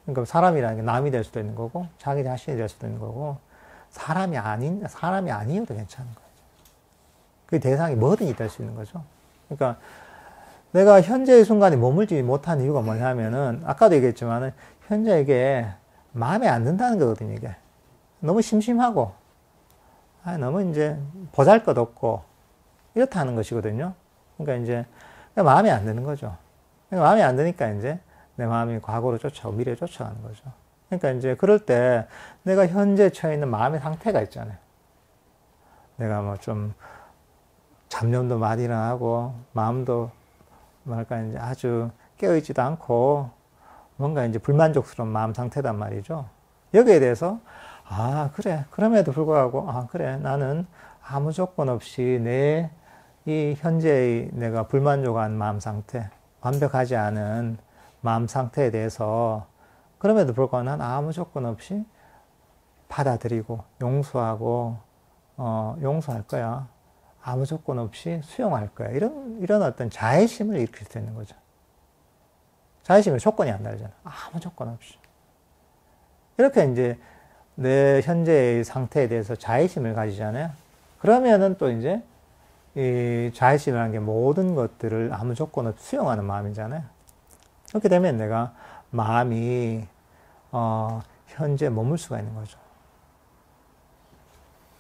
[SPEAKER 1] 그러니까 사람이라는 게 남이 될 수도 있는 거고, 자기 자신이 될 수도 있는 거고, 사람이 아니어도 괜찮은 거죠. 그 대상이 뭐든지 될 수 있는 거죠. 그러니까 내가 현재의 순간에 머물지 못한 이유가 뭐냐면은, 아까도 얘기했지만은, 현재 이게 마음에 안 든다는 거거든요, 이게. 너무 심심하고, 너무 이제 보잘 것 없고, 이렇다는 것이거든요. 그러니까 이제 마음에 안 드는 거죠. 그러니까 마음에 안 드니까 이제 내 마음이 과거로 쫓아가고 미래에 쫓아가는 거죠. 그러니까 이제 그럴 때 내가 현재 처해 있는 마음의 상태가 있잖아요. 내가 뭐 좀 잡념도 많이 일어나고, 마음도 뭐랄까 이제 아주 깨어있지도 않고, 뭔가 이제 불만족스러운 마음 상태단 말이죠. 여기에 대해서, 그래. 그럼에도 불구하고, 그래. 나는 아무 조건 없이 이 현재의 내가 불만족한 마음 상태, 완벽하지 않은 마음 상태에 대해서, 그럼에도 불구하고 난 아무 조건 없이 받아들이고, 용서하고, 용서할 거야. 아무 조건 없이 수용할 거야. 이런 어떤 자애심을 일으킬 수 있는 거죠. 자애심은 조건이 안 다르잖아. 아무 조건 없이. 이렇게 이제 내 현재의 상태에 대해서 자애심을 가지잖아요. 그러면은 또 이제 이 자애심이라는 게 모든 것들을 아무 조건 없이 수용하는 마음이잖아요. 그렇게 되면 내가 마음이, 현재 머물 수가 있는 거죠.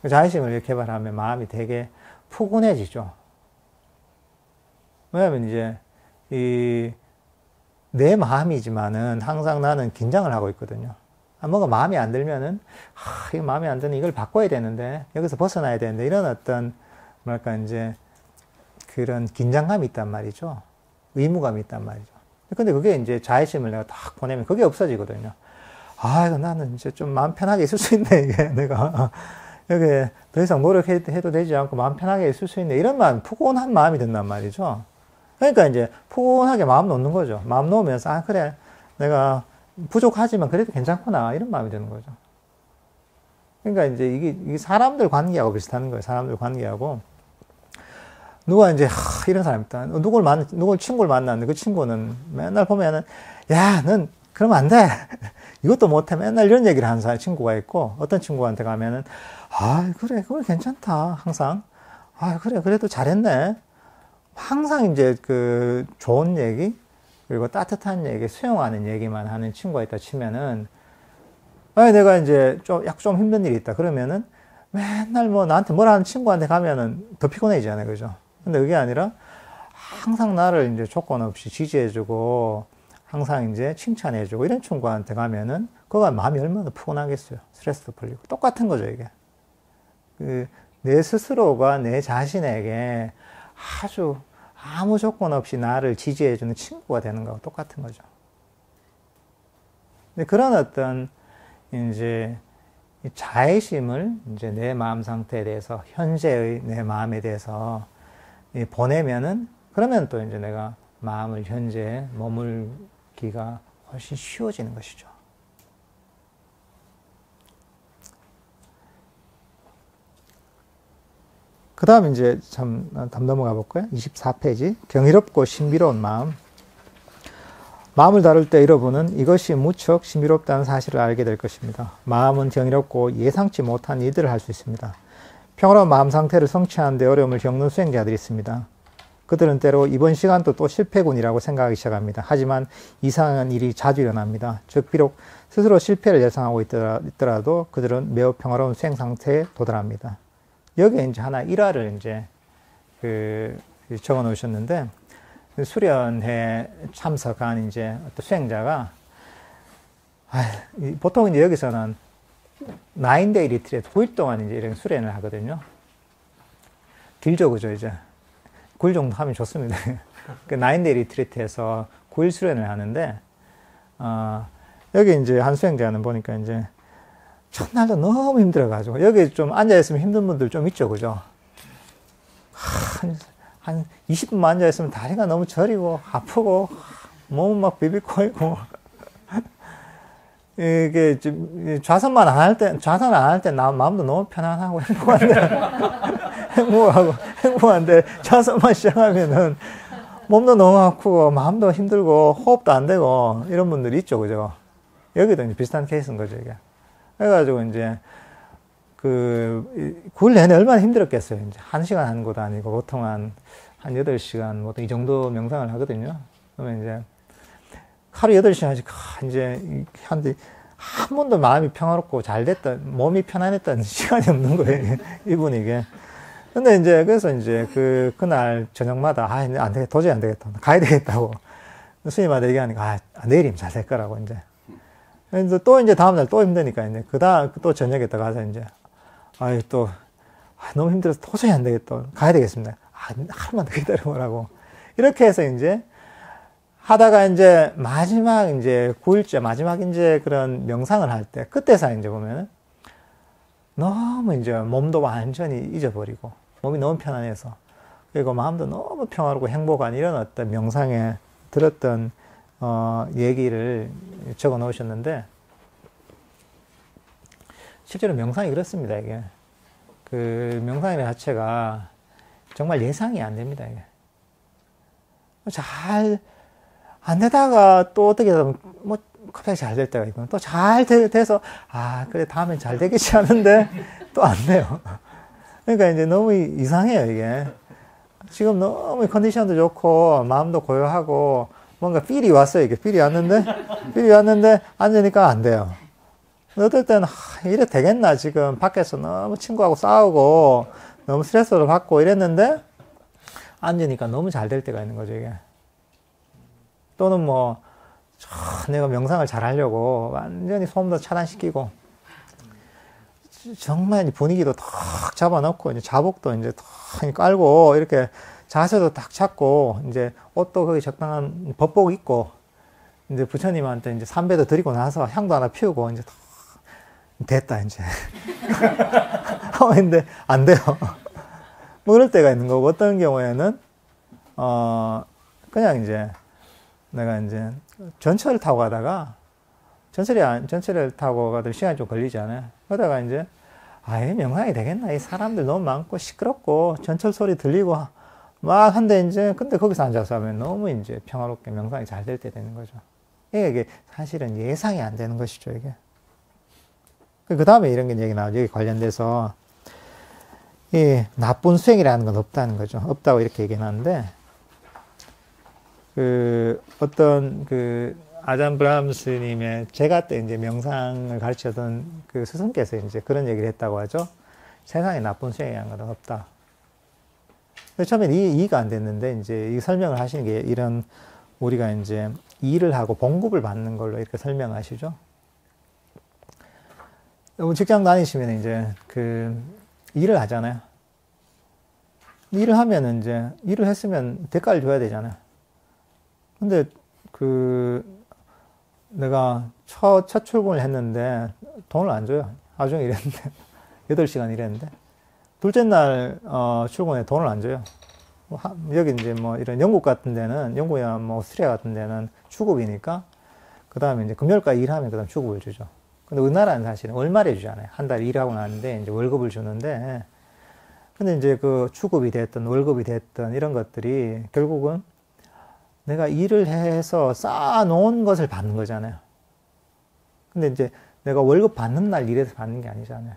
[SPEAKER 1] 자애심을 개발하면 마음이 되게 푸근해지죠. 왜냐면 이제 내 마음이지만은 항상 나는 긴장을 하고 있거든요. 뭔가 마음에 안 들면은, 이거 마음에 안 드는 이걸 바꿔야 되는데, 여기서 벗어나야 되는데, 이런 어떤, 뭐랄까, 이제, 그런 긴장감이 있단 말이죠. 의무감이 있단 말이죠. 근데 그게 이제 자애심을 내가 딱 보내면 그게 없어지거든요. 이거 나는 이제 좀 마음 편하게 있을 수 있네, 이게 내가. 여기 더 이상 노력해도 되지 않고 마음 편하게 있을 수 있네. 이런 마음, 푸근한 마음이 든단 말이죠. 그러니까 이제 푸근하게 마음 놓는 거죠. 마음 놓으면서, 그래. 내가 부족하지만 그래도 괜찮구나. 이런 마음이 드는 거죠. 그러니까 이제 이게 사람들 관계하고 비슷한 거예요. 사람들 관계하고. 누가 이제, 이런 사람 있다. 누굴 친구를 만났는데 그 친구는 맨날 보면은, 야, 넌 그러면 안 돼. 이것도 못해. 맨날 이런 얘기를 하는 친구가 있고, 어떤 친구한테 가면은, 그래, 그거 괜찮다. 항상. 그래, 그래도 잘했네. 항상 이제 그 좋은 얘기, 그리고 따뜻한 얘기, 수용하는 얘기만 하는 친구가 있다 치면은, 내가 이제 좀 힘든 일이 있다. 그러면은, 맨날 뭐 나한테 뭐라 하는 친구한테 가면은 더 피곤해지잖아요. 그죠? 근데 그게 아니라, 항상 나를 이제 조건 없이 지지해주고, 항상 이제 칭찬해주고, 이런 친구한테 가면은, 그거가 마음이 얼마나 푸근하겠어요. 스트레스도 풀리고. 똑같은 거죠, 이게. 내 스스로가 내 자신에게 아주 아무 조건 없이 나를 지지해주는 친구가 되는 거하고 똑같은 거죠. 근데 그런 어떤, 이제, 자애심을 이제 내 마음 상태에 대해서, 현재의 내 마음에 대해서 보내면은, 그러면 또 이제 내가 마음을 현재에 머물기가 훨씬 쉬워지는 것이죠. 그 다음 이제 담 넘어가 볼까요? 24페이지. 경이롭고 신비로운 마음. 마음을 다룰 때 여러분은 이것이 무척 신비롭다는 사실을 알게 될 것입니다. 마음은 경이롭고 예상치 못한 일들을 할 수 있습니다. 평화로운 마음 상태를 성취하는 데 어려움을 겪는 수행자들이 있습니다. 그들은 때로 이번 시간도 또 실패군이라고 생각하기 시작합니다. 하지만 이상한 일이 자주 일어납니다. 즉 비록 스스로 실패를 예상하고 있더라도 그들은 매우 평화로운 수행 상태에 도달합니다. 여기에 이제 하나 일화를 이제 적어 놓으셨는데, 수련회 참석한 이제 어떤 수행자가, 보통 이제 여기서는 9day 리트리트 9일 동안 이제 이런 수련을 하거든요. 길죠, 그죠, 이제. 9일 정도 하면 좋습니다. 그 9day 리트리트에서 9일 수련을 하는데, 여기 이제 한 수행자는 보니까 이제 첫날도 너무 힘들어가지고, 여기 좀 앉아있으면 힘든 분들 좀 있죠, 그죠? 한 20분만 앉아있으면 다리가 너무 저리고, 아프고, 몸은 막 비비코이고, 이게 좀 좌선만 안 할 때, 좌선 안 할 때 마음도 너무 편안하고 행복한데 좌선만 시작하면은 몸도 너무 아프고 마음도 힘들고 호흡도 안 되고 이런 분들이 있죠, 그죠? 여기도 이제 비슷한 케이스인 거죠, 이게. 그래가지고 이제 그 9일 내내 얼마나 힘들었겠어요. 이제 1시간 하는 것도 아니고 보통 한 8시간 뭐 이 정도 명상을 하거든요. 그러면 이제 하루 8시간씩 이제 한 번도 마음이 평화롭고 잘 됐던, 몸이 편안했던 시간이 없는 거예요, 이분이 이게. 근데 이제, 그래서 이제 그날 저녁마다, 이제 안 되겠다, 도저히 안 되겠다, 가야 되겠다고. 스님한테 얘기하니까, 내일이면 잘 될 거라고, 이제. 그래서 또 이제 다음날 또 힘드니까, 이제, 또 저녁에 또 가서 이제, 너무 힘들어서 도저히 안 되겠다, 가야 되겠습니다. 하루만 더 기다려보라고. 이렇게 해서 이제, 하다가 이제 마지막 이제 9일째 마지막 이제 그런 명상을 할 때 그때서 이제 보면은 너무 이제 몸도 완전히 잊어버리고 몸이 너무 편안해서 그리고 마음도 너무 평화롭고 행복한 이런 어떤 명상에 들었던 얘기를 적어 놓으셨는데 실제로 명상이 그렇습니다. 이게 그 명상의 자체가 정말 예상이 안 됩니다. 이게 잘 안 되다가 또 어떻게 하면 뭐 갑자기 잘 될 때가 있고 또 잘 돼서 그래 다음엔 잘 되겠지 하는데 또 안 돼요. 그러니까 이제 너무 이상해요, 이게. 지금 너무 컨디션도 좋고 마음도 고요하고 뭔가 필이 왔어요. 이게 필이 왔는데 앉으니까 안 돼요. 어떨 때는 이래 되겠나, 지금 밖에서 너무 친구하고 싸우고 너무 스트레스를 받고 이랬는데 앉으니까 너무 잘 될 때가 있는 거죠, 이게. 또는 뭐 내가 명상을 잘 하려고 완전히 소음도 차단시키고 정말 분위기도 탁 잡아놓고 이제 자복도 이제 탁 깔고 이렇게 자세도 딱 잡고 이제 옷도 거기 적당한 법복 입고 이제 부처님한테 이제 삼배도 드리고 나서 향도 하나 피우고 이제 됐다 이제 근데 안 돼요. 뭐 그럴 때가 있는 거고 어떤 경우에는 그냥 이제 내가 이제 전철을 타고 가다가 전철을 타고 가도 시간이 좀 걸리잖아요. 그러다가 이제 명상이 되겠나, 이 사람들 너무 많고 시끄럽고 전철 소리 들리고 막 한데 이제 근데 거기서 앉아서 하면 너무 이제 평화롭게 명상이 잘 될 때 되는 거죠. 이게 사실은 예상이 안 되는 것이죠, 이게. 그 다음에 이런 얘기 나오죠. 여기 관련돼서 이 나쁜 수행이라는 건 없다는 거죠. 없다고 이렇게 얘기하는데 어떤 아잔 브라함 스님의 제가 때 이제 명상을 가르치던 그 스승께서 이제 그런 얘기를 했다고 하죠. 세상에 나쁜 수행이라는 건 없다. 근데 처음엔 이해가 안 됐는데 이제 이 설명을 하시는 게 이런 우리가 이제 일을 하고 봉급을 받는 걸로 이렇게 설명하시죠. 직장 다니시면 이제 일을 하잖아요. 일을 하면은 이제 일을 했으면 대가를 줘야 되잖아요. 근데 내가 첫 출근을 했는데 돈을 안 줘요. 하루 종일 일했는데 8시간 일했는데 둘째 날 출근에 돈을 안 줘요. 여기 이제 뭐 이런 영국 같은 데는 영국이나 뭐 오스트리아 같은 데는 주급이니까 그 다음에 이제 금요일까지 일하면 그 다음 주급을 주죠. 근데 우리나라는 사실은 월말에 주잖아요. 한 달 일하고 나는데 이제 월급을 주는데 근데 이제 그 주급이 됐든 월급이 됐든 이런 것들이 결국은 내가 일을 해서 쌓아놓은 것을 받는 거잖아요. 근데 이제 내가 월급 받는 날 일해서 받는 게 아니잖아요.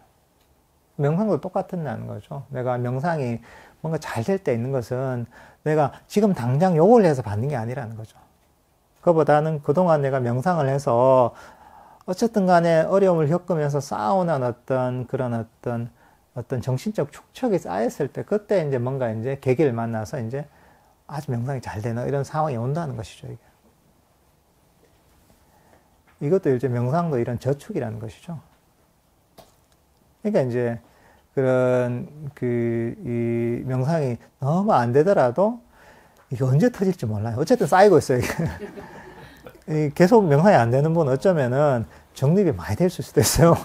[SPEAKER 1] 명상도 똑같은 거죠. 내가 명상이 뭔가 잘 될 때 있는 것은 내가 지금 당장 요걸 해서 받는 게 아니라는 거죠. 그거보다는 그동안 내가 명상을 해서 어쨌든 간에 어려움을 겪으면서 쌓아오는 어떤 정신적 축적이 쌓였을 때 그때 이제 뭔가 이제 계기를 만나서 이제 아주 명상이 잘 되는 이런 상황이 온다는 것이죠, 이게. 이것도 이제 명상도 이런 저축이라는 것이죠. 그러니까 이제 그런 이 명상이 너무 안 되더라도 이게 언제 터질지 몰라요. 어쨌든 쌓이고 있어요, 이게. 계속 명상이 안 되는 분은 어쩌면은 정립이 많이 될 수도 있어요.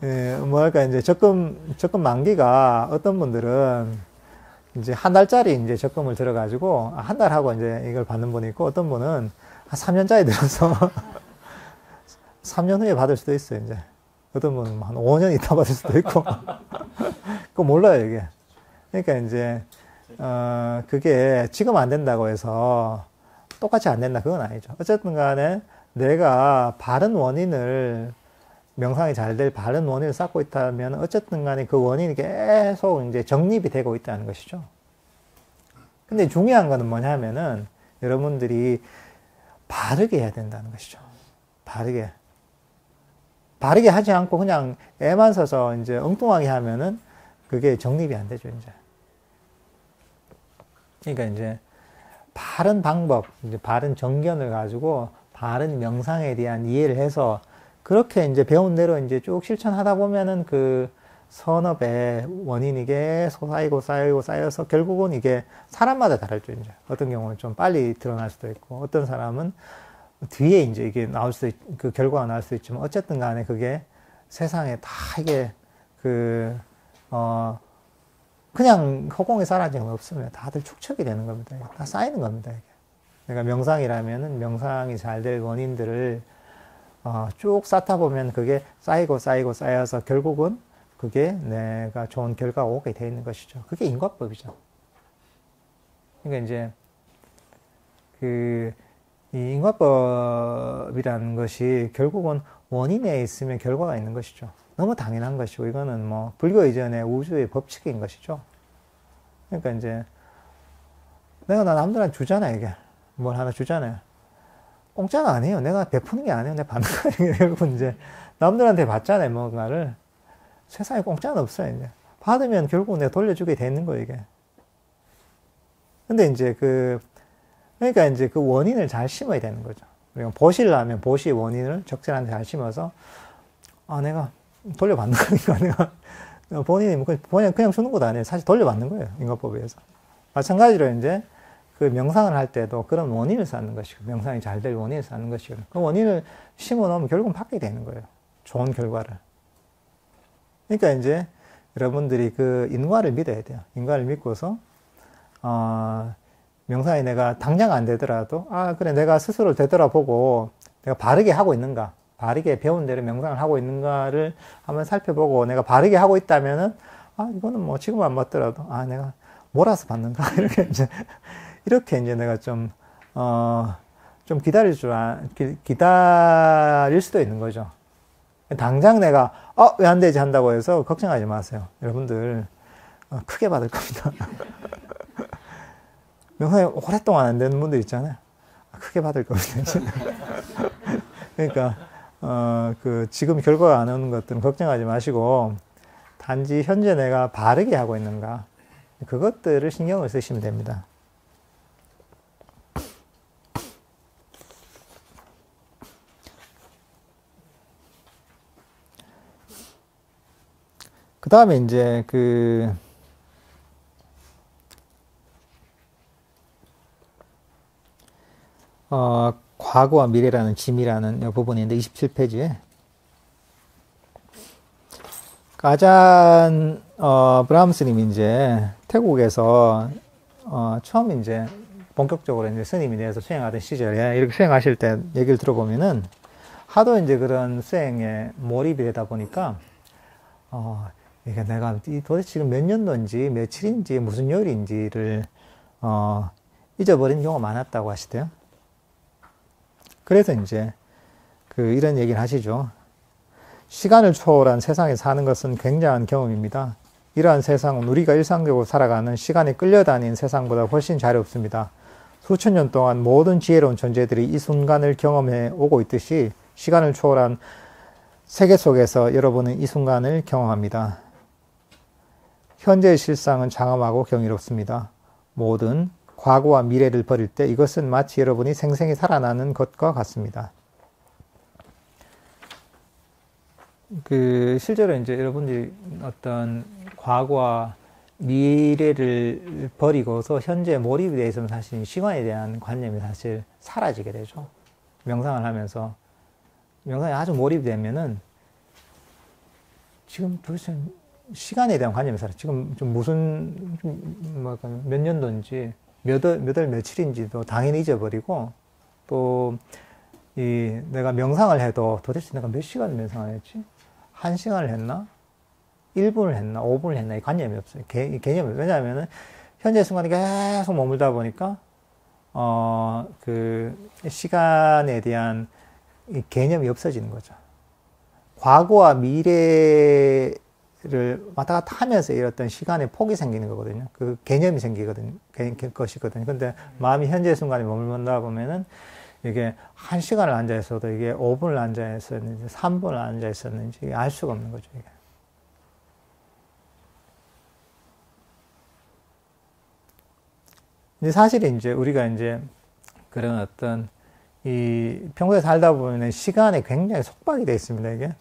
[SPEAKER 1] 뭐랄까, 이제 적금 만기가 어떤 분들은 이제 한 달짜리 이제 적금을 들어가지고 한 달 하고 이제 이걸 받는 분이 있고 어떤 분은 한 3년짜리 들어서 3년 후에 받을 수도 있어요, 이제. 어떤 분은 한 5년 있다 받을 수도 있고. 그거 몰라요, 이게. 그러니까 이제, 그게 지금 안 된다고 해서 똑같이 안 된다, 그건 아니죠. 어쨌든 간에 내가 바른 원인을, 명상이 잘 될 바른 원인을 쌓고 있다면 어쨌든 간에 그 원인이 계속 이제 정립이 되고 있다는 것이죠. 근데 중요한 거는 뭐냐면은 여러분들이 바르게 해야 된다는 것이죠. 바르게. 바르게 하지 않고 그냥 애만 써서 이제 엉뚱하게 하면은 그게 정립이 안 되죠, 이제. 그러니까 이제 바른 방법, 이제 바른 정견을 가지고 바른 명상에 대한 이해를 해서 그렇게 이제 배운 대로 이제 쭉 실천하다 보면은 그 선업의 원인이 계속 쌓여서 결국은 이게 사람마다 다르죠, 이제. 어떤 경우는 좀 빨리 드러날 수도 있고, 어떤 사람은 뒤에 이제 이게 그 결과가 나올 수 있지만, 어쨌든 간에 그게 세상에 다 이게 그냥 허공에 사라진 거 없으면 다들 축적이 되는 겁니다. 다 쌓이는 겁니다, 이게. 그러니까 명상이라면은 명상이 잘 될 원인들을 쭉 쌓다 보면 그게 쌓여서 결국은 그게 내가 좋은 결과가 오게 돼 있는 것이죠. 그게 인과법이죠. 그러니까 이제 이 인과법이라는 것이 결국은 원인에 있으면 결과가 있는 것이죠. 너무 당연한 것이고, 이거는 뭐 불교 이전의 우주의 법칙인 것이죠. 그러니까 이제 내가 남들한테 주잖아요, 이게. 뭘 하나 주잖아요. 공짜가 아니에요. 내가 베푸는 게 아니에요. 내가 받는 거예요. 결국은 이제 남들한테 받잖아요, 뭔가를. 세상에 공짜는 없어요, 이제. 받으면 결국 내가 돌려주게 되는 거예요, 이게. 근데 이제 그러니까 이제 그 원인을 잘 심어야 되는 거죠. 그리고 보시려면 보시 원인을 적절한데 잘 심어서, 내가 돌려받는 거니까 내가 본인이 그냥 주는 것도 아니에요. 사실 돌려받는 거예요, 인과법에 의해서. 마찬가지로 이제 그 명상을 할 때도 그런 원인을 쌓는 것이고, 명상이 잘 될 원인을 쌓는 것이고, 그 원인을 심어 놓으면 결국은 받게 되는 거예요. 좋은 결과를. 그러니까 이제 여러분들이 그 인과를 믿어야 돼요. 인과를 믿고서, 명상이 내가 당장 안 되더라도, 그래, 내가 스스로를 되돌아보고, 내가 바르게 하고 있는가, 바르게 배운 대로 명상을 하고 있는가를 한번 살펴보고, 내가 바르게 하고 있다면은, 이거는 뭐 지금 안 맞더라도, 내가 몰아서 받는가, 이렇게 이제 내가 좀 기다릴 수도 있는 거죠. 당장 내가, 왜 안 되지 한다고 해서 걱정하지 마세요. 여러분들, 크게 받을 겁니다. 명상이 오랫동안 안 되는 분들 있잖아요. 크게 받을 겁니다. 그러니까, 지금 결과가 안 오는 것들은 걱정하지 마시고, 단지 현재 내가 바르게 하고 있는가, 그것들을 신경을 쓰시면 됩니다. 그 다음에 이제 과거와 미래라는 짐이라는 부분인데 27페이지에 아잔 브람스님이 이제 태국에서 처음 이제 본격적으로 이제 스님이 돼서 수행하던 시절에 이렇게 수행하실 때 얘기를 들어보면은 하도 이제 그런 수행에 몰입이 되다 보니까 이게 내가 도대체 지금 몇 년도인지 며칠인지 무슨 요일인지를 잊어버린 경우가 많았다고 하시대요. 그래서 이제 이런 얘기를 하시죠. 시간을 초월한 세상에 사는 것은 굉장한 경험입니다. 이러한 세상은 우리가 일상적으로 살아가는 시간에 끌려다니는 세상보다 훨씬 자유롭습니다. 수천 년 동안 모든 지혜로운 존재들이 이 순간을 경험해 오고 있듯이 시간을 초월한 세계 속에서 여러분은 이 순간을 경험합니다. 현재의 실상은 장엄하고 경이롭습니다. 모든 과거와 미래를 버릴 때 이것은 마치 여러분이 생생히 살아나는 것과 같습니다. 실제로 이제 여러분들이 어떤 과거와 미래를 버리고서 현재에 몰입이 되어 있으면 사실 시간에 대한 관념이 사실 사라지게 되죠. 명상을 하면서 명상에 아주 몰입이 되면은 지금 도대체 시간에 대한 관념이 살아. 지금 좀 무슨, 몇 년도인지, 몇 월 며칠인지도 당연히 잊어버리고, 또, 내가 명상을 해도 도대체 내가 몇 시간을 명상을 했지? 1시간을 했나? 1분을 했나? 5분을 했나? 이 관념이 없어요. 개념이. 왜냐하면은, 현재 순간에 계속 머물다 보니까, 시간에 대한 이 개념이 없어지는 거죠. 과거와 미래를 왔다 갔다 하면서 이랬던 시간의 폭이 생기는 거거든요. 그 개념이 생기거든요. 것이거든요. 근데 마음이 현재 순간에 머물다 보면은 이게 1시간을 앉아 있어도 이게 5분을 앉아 있었는지 3분을 앉아 있었는지 알 수가 없는 거죠. 이게. 이제 사실 이제 우리가 이제 그런 어떤 평소에 살다 보면 시간에 굉장히 속박이 되어 있습니다, 이게.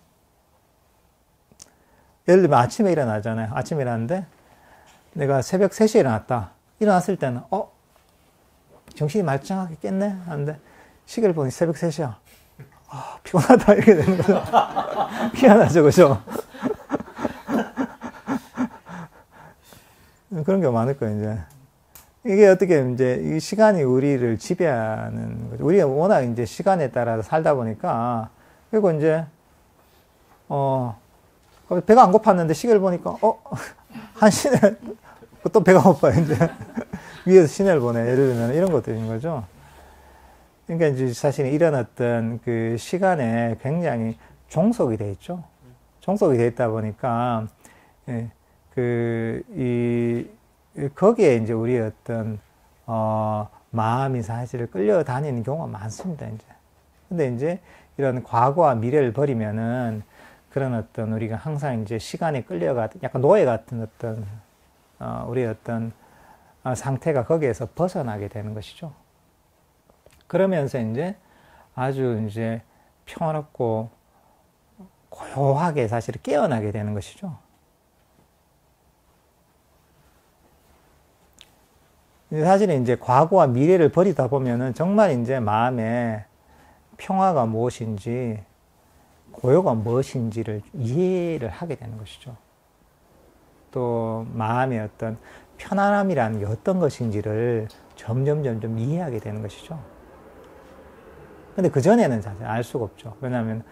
[SPEAKER 1] 예를 들면 아침에 일어나잖아요. 아침에 일어났는데 내가 새벽 3시에 일어났다. 일어났을 때는 정신이 말짱하게 깼네? 하는데 시계를 보니 새벽 3시야. 피곤하다 이렇게 되는 거죠. 희한하죠, 그죠? 그런 경우 많을 거예요, 이제. 이게 어떻게 이제 이 시간이 우리를 지배하는 거죠. 우리가 워낙 이제 시간에 따라서 살다 보니까, 그리고 이제, 배가 안 고팠는데 시계를 보니까, 한 시내, 또 배가 고파요, 이제. 위에서 시내를 보내. 예를 들면 이런 것들인 거죠. 그러니까 이제 사실 이런 어떤 그 시간에 굉장히 종속이 돼 있죠. 종속이 돼 있다 보니까, 거기에 이제 우리의 어떤, 마음이 사실 끌려다니는 경우가 많습니다, 이제. 근데 이제 이런 과거와 미래를 버리면은 그런 어떤 우리가 항상 이제 시간에 끌려가, 약간 노예 같은 어떤, 우리의 어떤 상태가 거기에서 벗어나게 되는 것이죠. 그러면서 이제 아주 이제 평화롭고 고요하게 사실 깨어나게 되는 것이죠. 사실은 이제 과거와 미래를 버리다 보면은 정말 이제 마음에 평화가 무엇인지, 고요가 무엇인지를 이해를 하게 되는 것이죠. 또 마음의 어떤 편안함이라는 게 어떤 것인지를 점점 이해하게 되는 것이죠. 근데 그전에는 사실 알 수가 없죠. 왜냐하면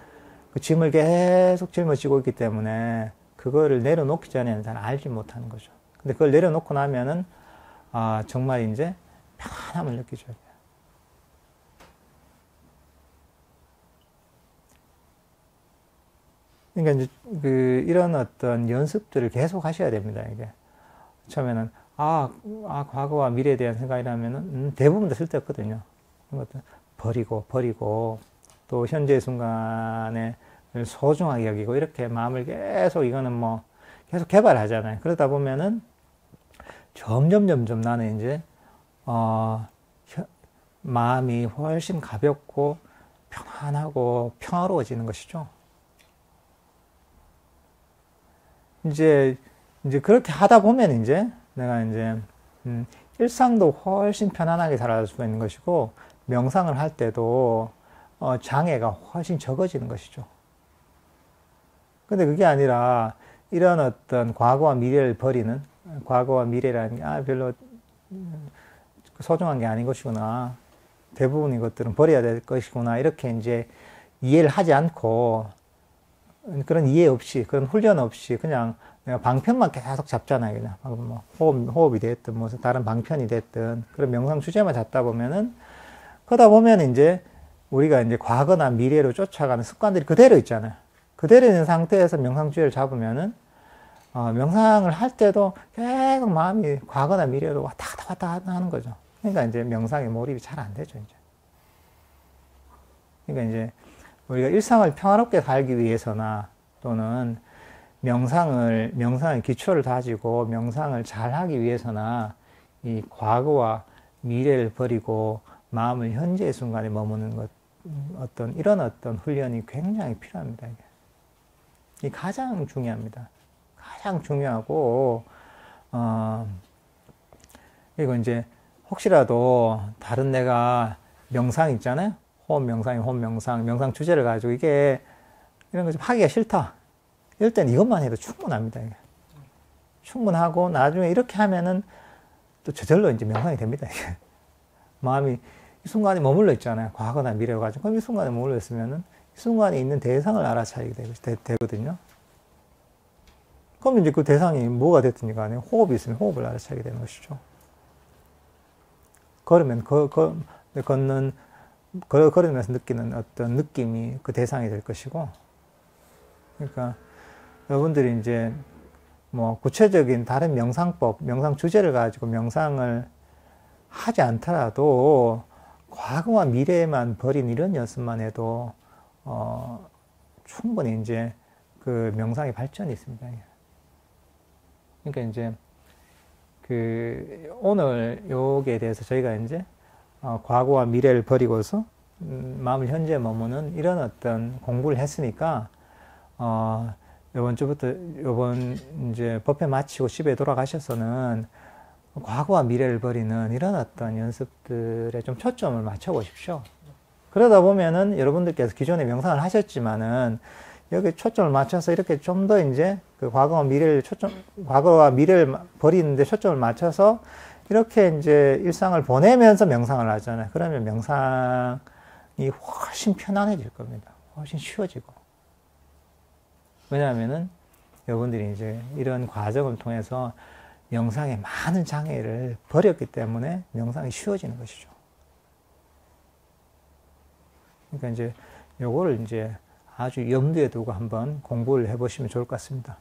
[SPEAKER 1] 그 짐을 계속 짊어지고 있기 때문에 그거를 내려놓기 전에는 잘 알지 못하는 거죠. 근데 그걸 내려놓고 나면은 정말 이제 편안함을 느끼죠. 그러니까 이제 이런 어떤 연습들을 계속 하셔야 됩니다, 이게. 처음에는, 과거와 미래에 대한 생각이라면은, 대부분 다 쓸데없거든요. 이것도 버리고, 또 현재 순간에 소중하게 여기고, 이렇게 마음을 계속, 이거는 뭐, 계속 개발하잖아요. 그러다 보면은, 점점 나는 이제, 마음이 훨씬 가볍고, 편안하고, 평화로워지는 것이죠. 이제 그렇게 하다 보면 내가 일상도 훨씬 편안하게 살아갈 수가 있는 것이고, 명상을 할 때도, 장애가 훨씬 적어지는 것이죠. 근데 그게 아니라, 이런 어떤 과거와 미래를 버리는, 과거와 미래라는 게, 별로 소중한 게 아닌 것이구나. 대부분의 것들은 버려야 될 것이구나. 이렇게 이제 이해를 하지 않고, 그런 이해 없이, 그런 훈련 없이, 그냥 내가 방편만 계속 잡잖아요. 그냥. 뭐 호흡이 됐든, 뭐 다른 방편이 됐든, 그런 명상 주제만 잡다 보면은, 그러다 보면 이제 우리가 이제 과거나 미래로 쫓아가는 습관들이 그대로 있잖아요. 그대로 있는 상태에서 명상 주제를 잡으면은, 명상을 할 때도 계속 마음이 과거나 미래로 왔다 갔다 하는 거죠. 그러니까 이제 명상에 몰입이 잘 안 되죠, 이제. 그러니까 이제 우리가 일상을 평화롭게 살기 위해서나 또는 명상의 기초를 다지고 명상을 잘 하기 위해서나 이 과거와 미래를 버리고 마음을 현재의 순간에 머무는 것, 이런 어떤 훈련이 굉장히 필요합니다, 이게 가장 중요합니다. 가장 중요하고, 그리고 이제 혹시라도 다른 내가 명상 있잖아요? 호흡 명상, 명상 주제를 가지고 이런 거 좀 하기가 싫다. 이럴 땐 이것만 해도 충분합니다. 이게. 충분하고 나중에 이렇게 하면은 또 저절로 이제 명상이 됩니다. 이게. 마음이 이 순간에 머물러 있잖아요. 과거나 미래가 가지고. 그럼 이 순간에 머물러 있으면은 이 순간에 있는 대상을 알아차리게 되거든요. 그럼 이제 그 대상이 뭐가 됐든지 간에 호흡이 있으면 호흡을 알아차리게 되는 것이죠. 걸으면 걸으면서 느끼는 어떤 느낌이 그 대상이 될 것이고, 그러니까 여러분들이 이제 뭐 구체적인 다른 명상법, 명상 주제를 가지고 명상을 하지 않더라도 과거와 미래에만 버린 이런 연습만 해도 충분히 이제 그 명상의 발전이 있습니다. 그러니까 이제 그 오늘 요기에 대해서 저희가 이제 과거와 미래를 버리고서 마음을 현재에 머무는 이런 어떤 공부를 했으니까 요번 주부터 요번 이제 법회 마치고 집에 돌아가셔서는 과거와 미래를 버리는 이런 어떤 연습들에 좀 초점을 맞춰 보십시오. 그러다 보면은 여러분들께서 기존에 명상을 하셨지만은 여기 초점을 맞춰서 이렇게 좀 더 이제 그 과거와 미래를 버리는데 초점을 맞춰서 이렇게 이제 일상을 보내면서 명상을 하잖아요. 그러면 명상이 훨씬 편안해질 겁니다. 훨씬 쉬워지고. 왜냐하면은 여러분들이 이제 이런 과정을 통해서 명상의 많은 장애를 버렸기 때문에 명상이 쉬워지는 것이죠. 그러니까 이제 요거를 이제 아주 염두에 두고 한번 공부를 해보시면 좋을 것 같습니다.